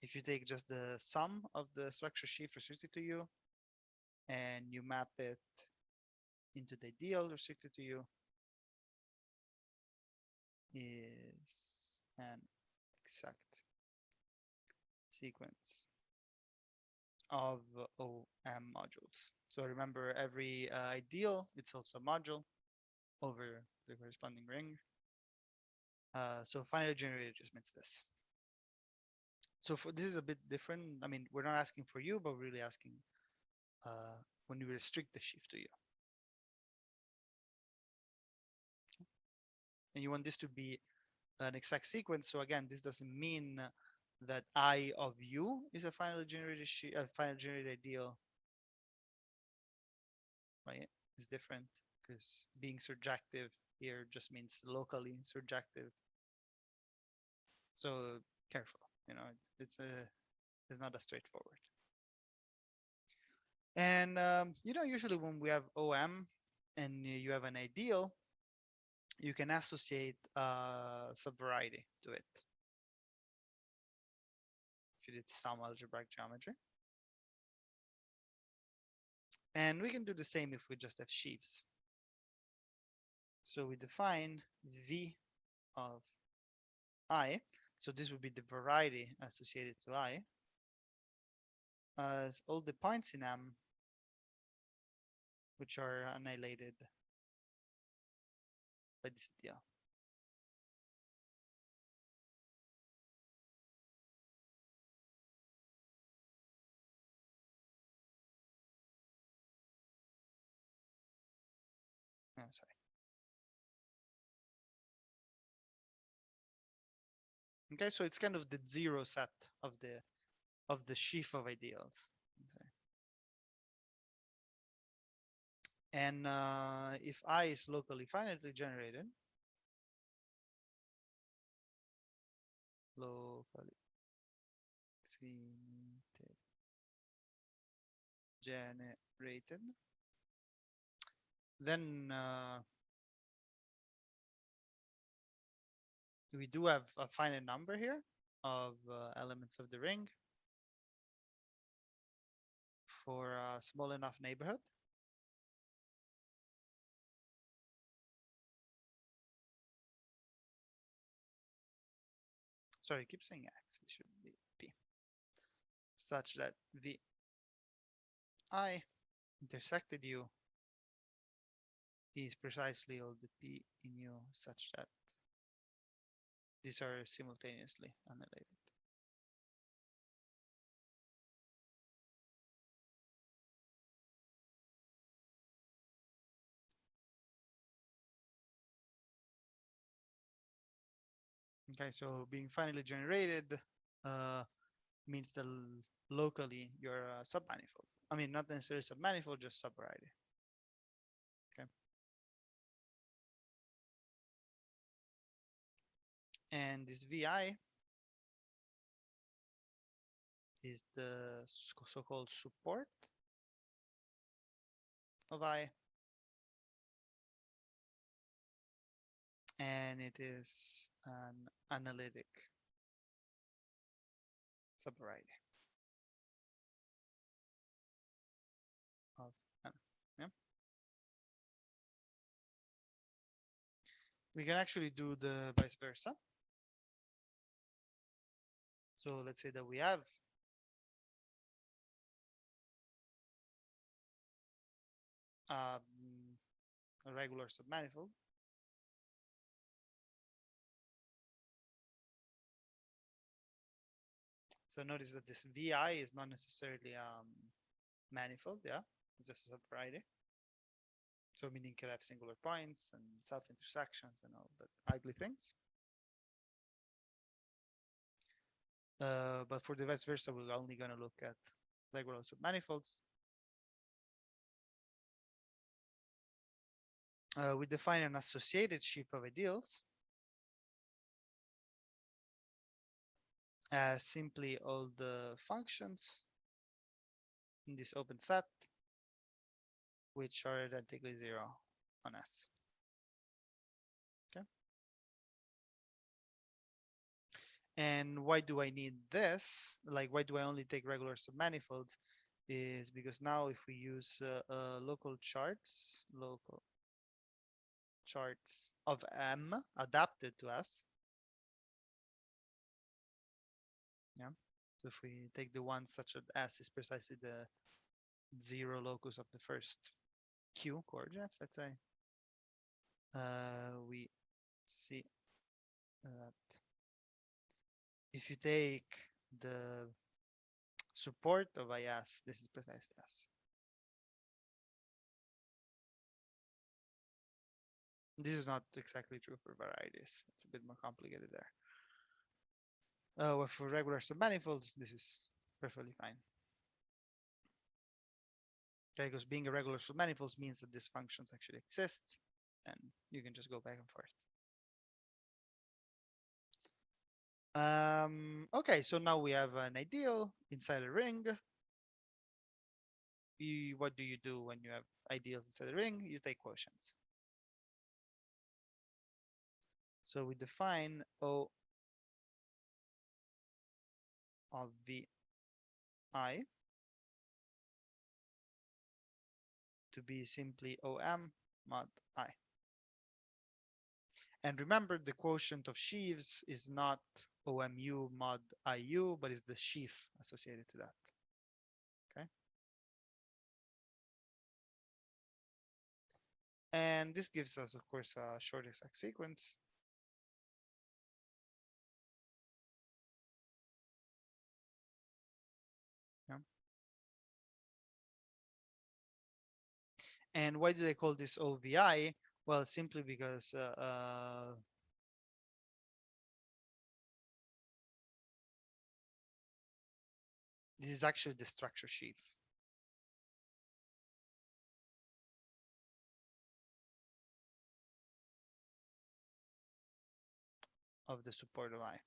if you take just the sum of the structure sheaf restricted to you and you map it into the ideal restricted to you is an exact sequence of OM modules. So remember, every ideal, it's also a module over the corresponding ring. So finally generated just means this. So this is a bit different. I mean, we're not asking for you, but we're really asking when you restrict the sheaf to you. And you want this to be an exact sequence. So again, this doesn't mean that I of u is a finally generated finally generated ideal, right? It's different because being surjective here just means locally surjective. So careful, it's not as straightforward. And usually when we have OM and you have an ideal, you can associate subvariety to it. If you did some algebraic geometry. And we can do the same if we just have sheaves. So we define V of I. So this would be the variety associated to I as all the points in M which are annihilated by this ideal. Oh, sorry. Okay, so it's kind of the zero set of the sheaf of ideals. And if I is locally finitely generated, then we do have a finite number here of elements of the ring for a small enough neighborhood. Sorry, I keep saying X, it should be P. Such that V I intersected U is precisely all the P in U such that these are simultaneously annihilated. Okay, so being finally generated means that locally you're a submanifold. I mean, not necessarily submanifold, just subvariety. Okay. And this VI is the so-called support of I. And it is an analytic subvariety of M. Yeah. We can actually do the vice versa. So let's say that we have a regular submanifold. So notice that this VI is not necessarily manifold, yeah, it's just a subvariety. So meaning it can have singular points and self-intersections and all that ugly things. But for the vice versa, we're only going to look at regular submanifolds. We define an associated sheaf of ideals as simply all the functions in this open set which are identically zero on S. Okay. And why do I need this? Like, why do I only take regular submanifolds? Is because now if we use local charts of M adapted to S. Yeah. So if we take the ones such that S is precisely the zero locus of the first Q coordinates, let's say, we see that if you take the support of IS, this is precisely S. This is not exactly true for varieties. It's a bit more complicated there. Well, for regular submanifolds, this is perfectly fine. Okay, because being a regular submanifold means that these functions actually exist, and you can just go back and forth. Okay, so now we have an ideal inside a ring. What do you do when you have ideals inside a ring? You take quotients. So we define O of Vi to be simply OM mod I. And remember, the quotient of sheaves is not OMU mod IU, but is the sheaf associated to that. Okay. And this gives us, of course, a short exact sequence. Yeah. And why do they call this OVI? Well, simply because this is actually the structure sheaf of the support of I.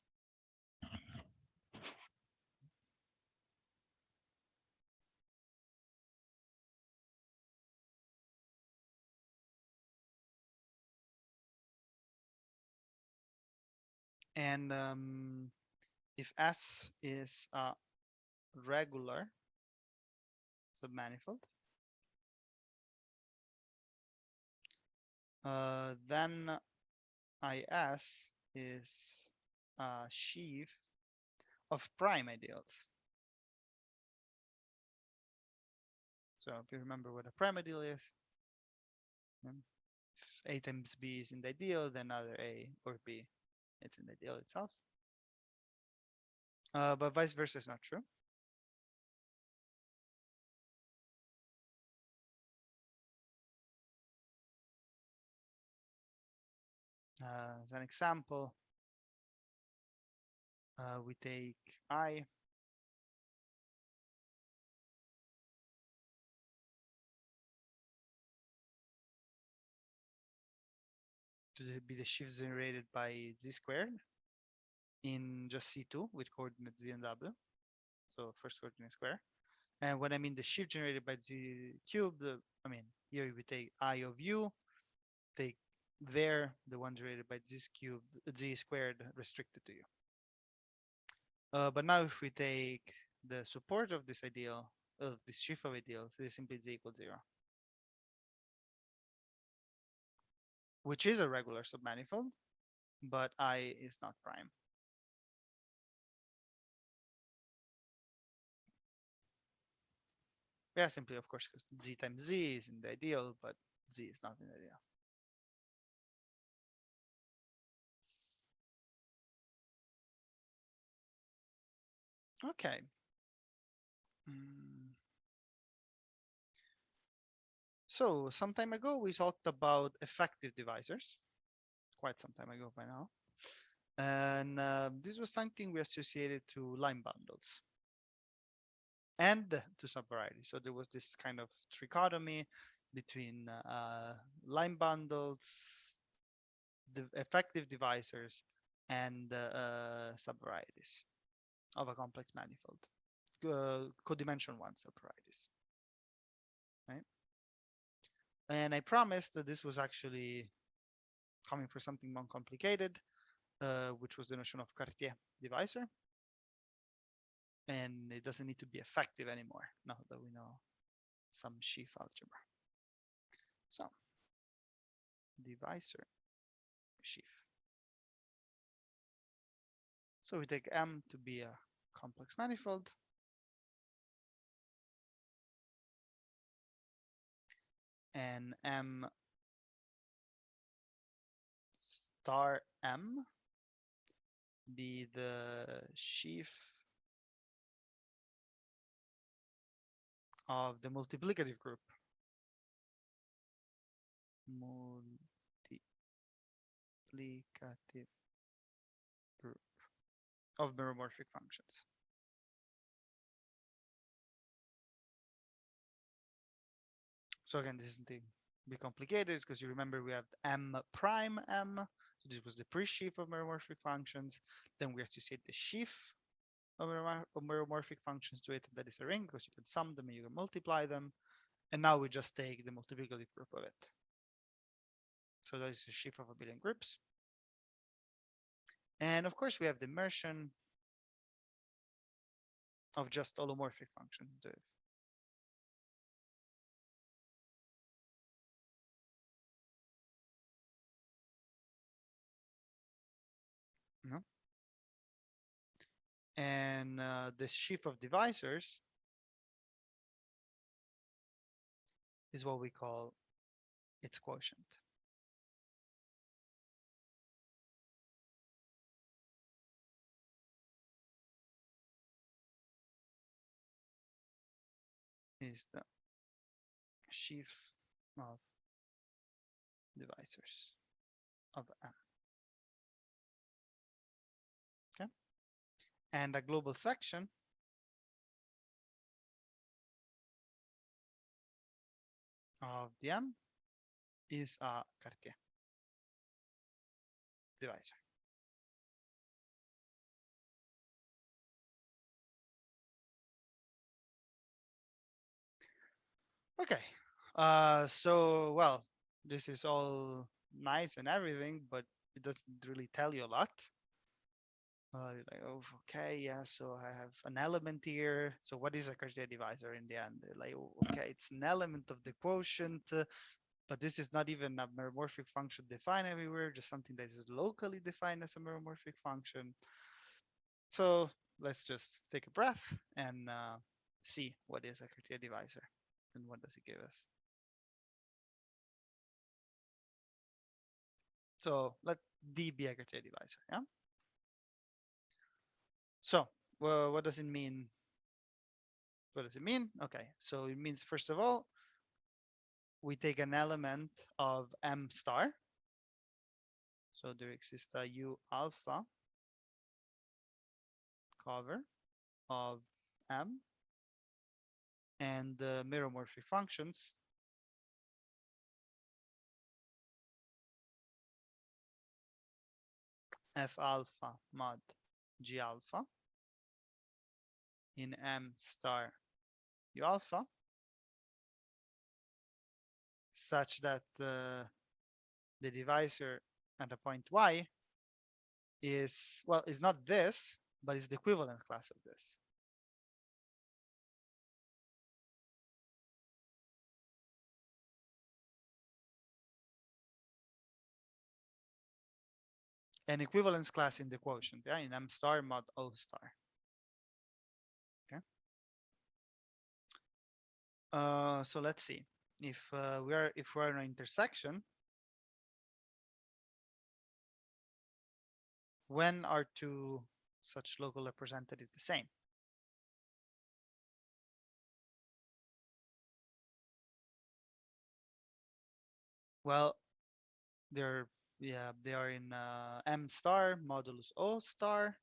And if S is a regular submanifold, then IS is a sheaf of prime ideals. So if you remember what a prime ideal is, if A times B is in the ideal, then either A or B, it's in the ideal itself. But vice versa is not true. As an example, we take I to be the sheaf generated by Z squared in just C2 with coordinates Z and W. So first coordinate square. And when I mean the sheaf generated by Z cubed, I mean, here we take I of U, take there the one generated by Z cubed, Z squared restricted to U. But now if we take the support of this ideal, of this sheaf of ideals, it is simply Z equals 0. Which is a regular submanifold, but I is not prime. Yeah, simply, of course, because Z times Z is in the ideal, but Z is not in the ideal. Okay. So some time ago, we talked about effective divisors, quite some time ago by now. And this was something we associated to line bundles and to subvarieties. So there was this kind of trichotomy between line bundles, the effective divisors, and subvarieties of a complex manifold, codimension one subvarieties, right? And I promised that this was actually coming for something more complicated, which was the notion of Cartier divisor. And it doesn't need to be effective anymore now that we know some sheaf algebra. So, divisor sheaf. So we take M to be a complex manifold. And M star M be the sheaf of the multiplicative group. multiplicative group of meromorphic functions. So again, this isn't be complicated because you remember we have m prime m. So this was the pre-sheaf of meromorphic functions. Then we associate the sheaf of meromorphic functions to it. That is a ring because you can sum them and you can multiply them. And now we just take the multiplicative group of it. So that is a sheaf of abelian groups. And of course, we have the immersion of just holomorphic functions. No? And the sheaf of divisors is what we call its quotient. Is the sheaf of divisors of M. Okay. And a global section of the M is a Cartier divisor. Okay. So, well, this is all nice and everything, but it doesn't really tell you a lot. You're like, oh, okay, yeah, so I have an element here. So what is a Cartier divisor in the end? They're like, oh, okay, it's an element of the quotient, but this is not even a meromorphic function defined everywhere, just something that is locally defined as a meromorphic function. So let's just take a breath and see what is a Cartier divisor and what does it give us. So let D be a Cartier divisor, yeah? So well, what does it mean? What does it mean? Okay, so it means, first of all, we take an element of M star. So there exists a U alpha cover of M, and the meromorphic functions F alpha mod G alpha in M star U alpha, such that the divisor at a point Y is, well, is not this, but is the equivalent class of this. An equivalence class in the quotient, yeah, in M star mod O star. Okay. So let's see if we're in an intersection. When are two such local representatives the same? Well, they are in M star modulus O star.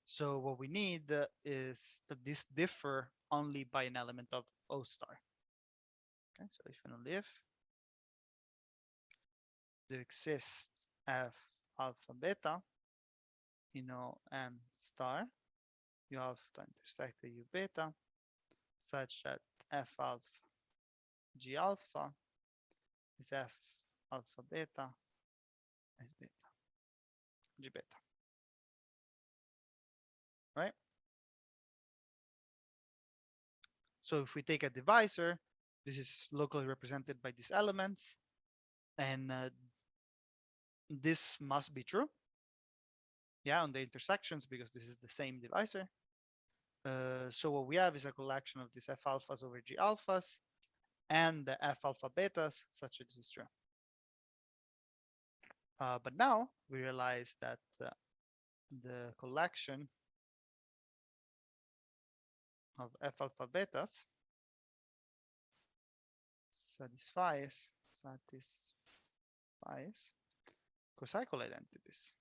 So what we need is that this differ only by an element of O star. Okay, so if and only if there exists F alpha beta in O M star, U alpha intersect the U beta, such that F alpha G alpha is F alpha beta F beta G beta, right? So if we take a divisor, this is locally represented by these elements, and this must be true, yeah, on the intersections, because this is the same divisor. So what we have is a collection of these F alphas over G alphas and the F alpha betas, such that this is true. But now we realize that the collection of F alpha betas satisfies cycle identities.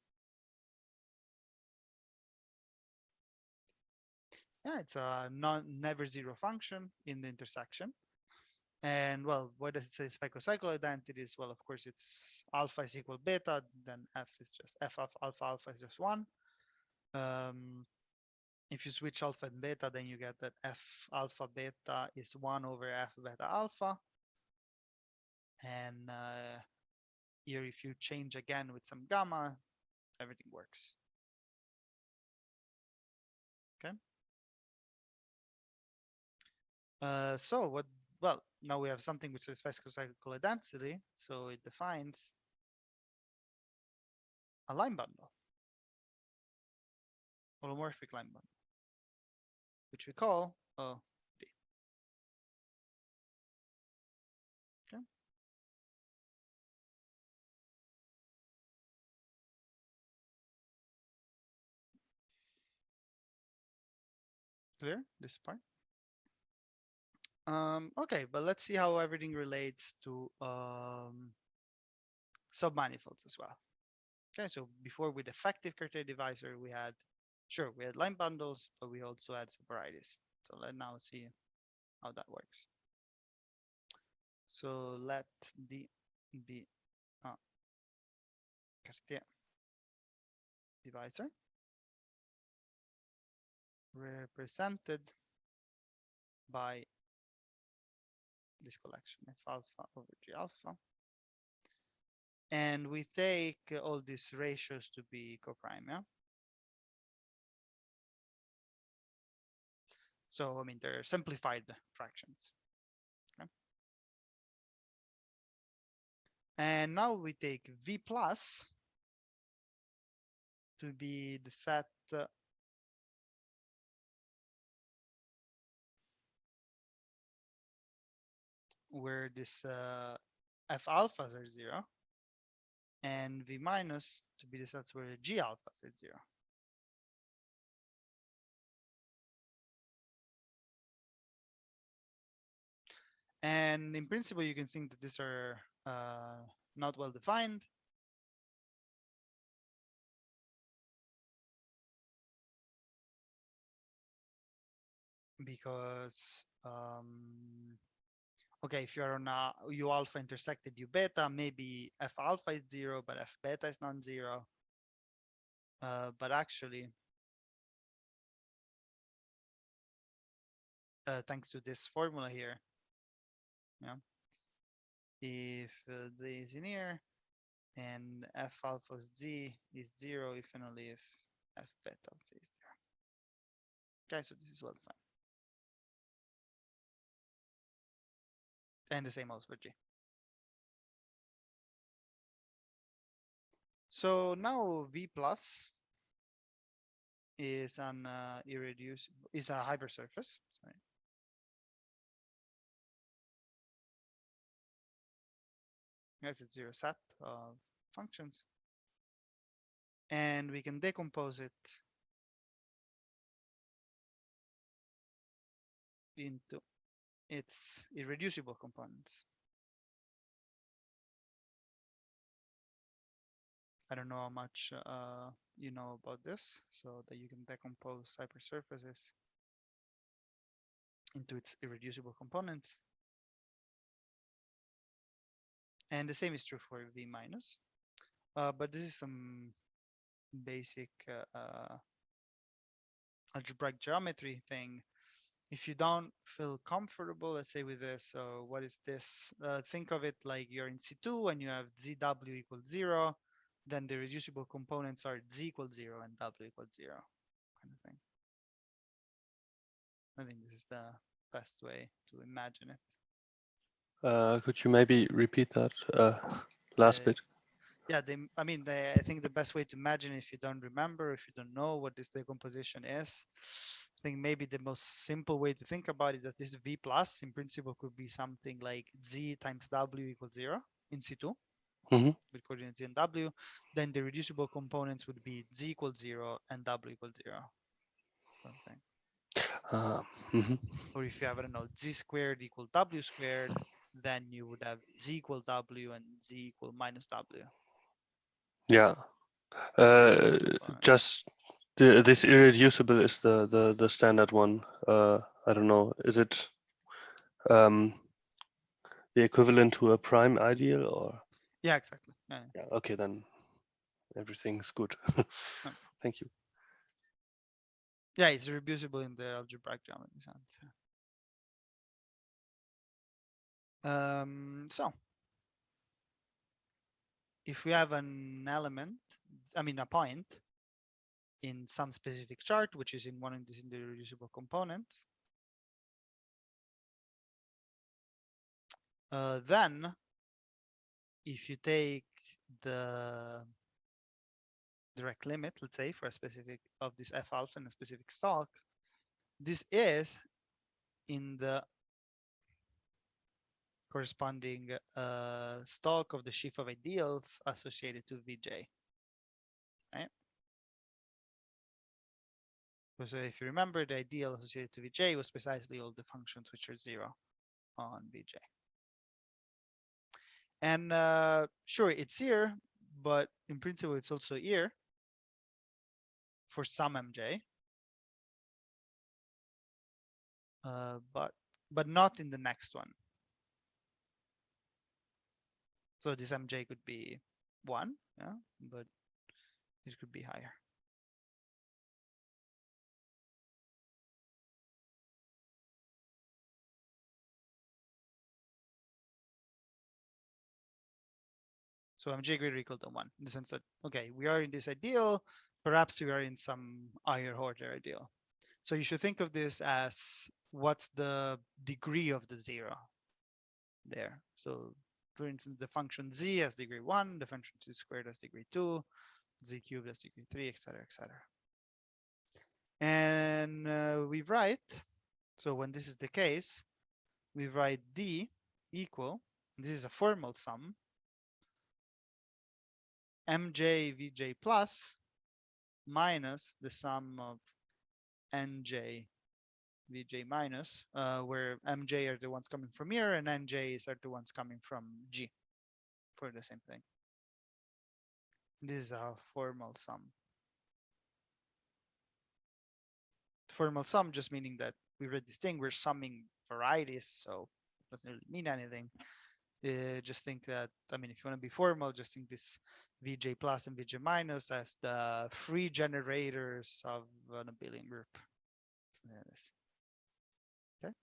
Yeah, it's a never zero function in the intersection. And well, what does it say cycle identities? Well, of course, it's alpha is equal beta, then f is just f of alpha is just one. If you switch alpha and beta, then you get that f alpha beta is 1 over f beta alpha. And here, if you change again with some gamma, everything works. Okay. So what? Well, now we have something which satisfies cycle identity. So it defines a line bundle, holomorphic line bundle, which we call D. Okay. Clear this part? Okay, but let's see how everything relates to submanifolds as well. Okay, so before with effective criteria divisor, we had line bundles, but we also had subvarieties. So let's now see how that works. So let D be a Cartier divisor represented by this collection f alpha over g alpha. And we take all these ratios to be coprime, yeah? So, I mean, they're simplified fractions. Okay? And now we take V plus to be the set where this F alphas are 0, and V minus to be the sets where G alphas are 0. And in principle, you can think that these are not well defined. Because, okay, if you're on a U alpha intersected U beta, maybe F alpha is 0, but F beta is non-zero. But actually, thanks to this formula here, yeah, if Z is in here and F alpha Z is 0 if and only if F beta of Z is 0. Okay, so this is well defined. And the same also for G. So now V plus is an irreducible, is a hypersurface. Sorry. Yes, it's 0 set of functions. And we can decompose it into its irreducible components. I don't know how much you know about this, so that you can decompose hypersurfaces into its irreducible components. And the same is true for V minus. But this is some basic algebraic geometry thing. If you don't feel comfortable, let's say with this, so what is this? Think of it like you're in C2 and you have ZW equals 0, then the reducible components are Z equals 0 and W equals 0, kind of thing. I think this is the best way to imagine it. Could you maybe repeat that last bit? Yeah, I think the best way to imagine, if you don't remember, if you don't know what this decomposition is, I think maybe the most simple way to think about it is this V plus in principle could be something like Z times W equals 0 in C2 with coordinates Z and W. Then the reducible components would be Z equals 0 and W equals 0. Something. Or if you have, I don't know, Z squared equal W squared, then you would have Z equal W and Z equal minus W. Yeah. Just this irreducible is the standard one. I don't know. Is it the equivalent to a prime ideal or? Yeah, exactly. Yeah. Okay, then everything's good. Thank you. Yeah, it's reducible in the algebraic geometry sense. So if we have an element, I mean a point in some specific chart, which is in one of these irreducible components, then if you take the direct limit, let's say for a specific of this f alpha in a specific stalk, this is in the corresponding stalk of the sheaf of ideals associated to Vj. Right? So if you remember, the ideal associated to Vj was precisely all the functions which are 0 on Vj. And sure, it's here, but in principle, it's also here for some Mj, but not in the next one. So this Mj could be 1, yeah, but it could be higher. So Mj greater or equal to 1 in the sense that, okay, we are in this ideal, perhaps we are in some higher order ideal. So you should think of this as what's the degree of the 0 there. So for instance, the function z has degree 1, the function z squared has degree 2, z cubed has degree 3, etc., etc. And we write, so when this is the case, we write d equal, this is a formal sum, mj vj plus minus the sum of nj vj minus, where mj are the ones coming from here and nj's are the ones coming from g for the same thing. This is a formal sum. Formal sum just meaning that we read this thing, we're summing varieties, so it doesn't really mean anything. Just think that, I mean, if you want to be formal, just think this Vj plus and Vj minus as the free generators of an abelian group. Okay.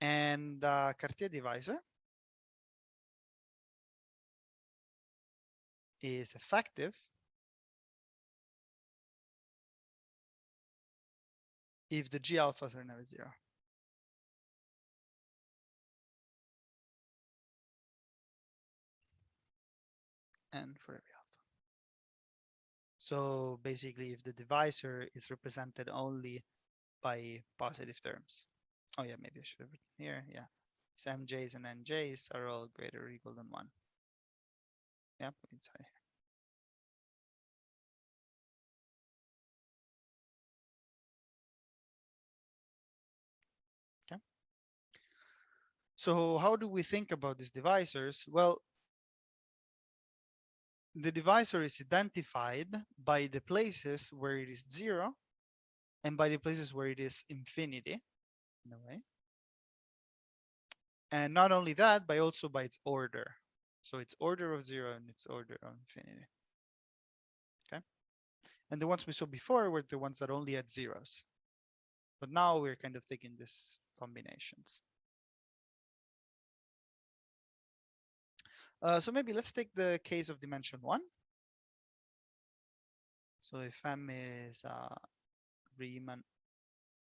And Cartier divisor is effective if the G alphas are never 0. And for every alpha. So basically, if the divisor is represented only by positive terms. Oh yeah, maybe I should have written here. Yeah, so MJs and NJs are all greater or equal than 1. Yep, it's high. Okay. So how do we think about these divisors? Well, the divisor is identified by the places where it is 0 and by the places where it is infinity, in a way. And not only that, but also by its order. So its order of 0 and its order of infinity. Okay. And the ones we saw before were the ones that only had zeros. But now we're kind of taking these combinations. So maybe let's take the case of dimension 1. So if M is a Riemann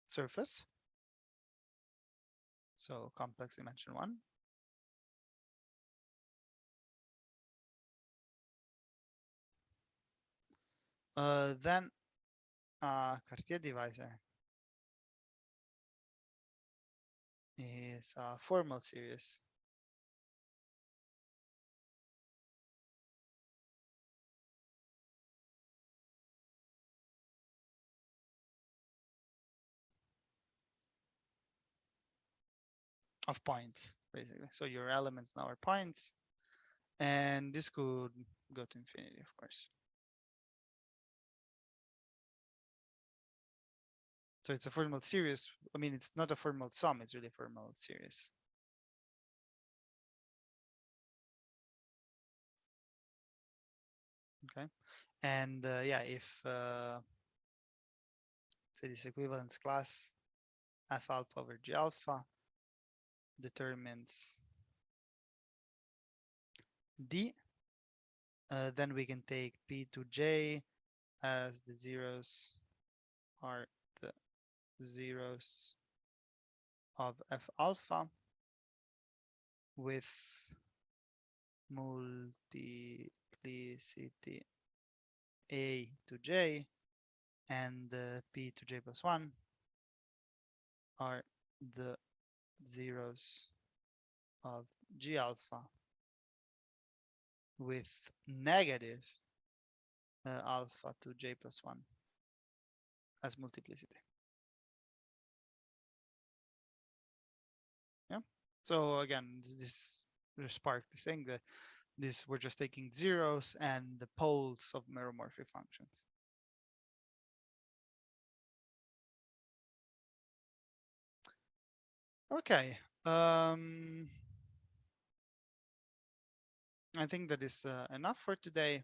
surface, so complex dimension 1, then Cartier divisor is a formal series. Of points, basically. So your elements now are points, And this could go to infinity, of course. So it's a formal series. I mean, it's not a formal sum, it's really a formal series. Okay. And yeah, if say this equivalence class f alpha over g alpha determines d, then we can take p to j as the zeros are the zeros of f alpha with multiplicity a to j, and p to j plus 1 are the zeros of g alpha with negative alpha to j plus 1 as multiplicity. Yeah. So again, this spark is saying that this we're just taking zeros and the poles of meromorphic functions. Okay. I think that is enough for today.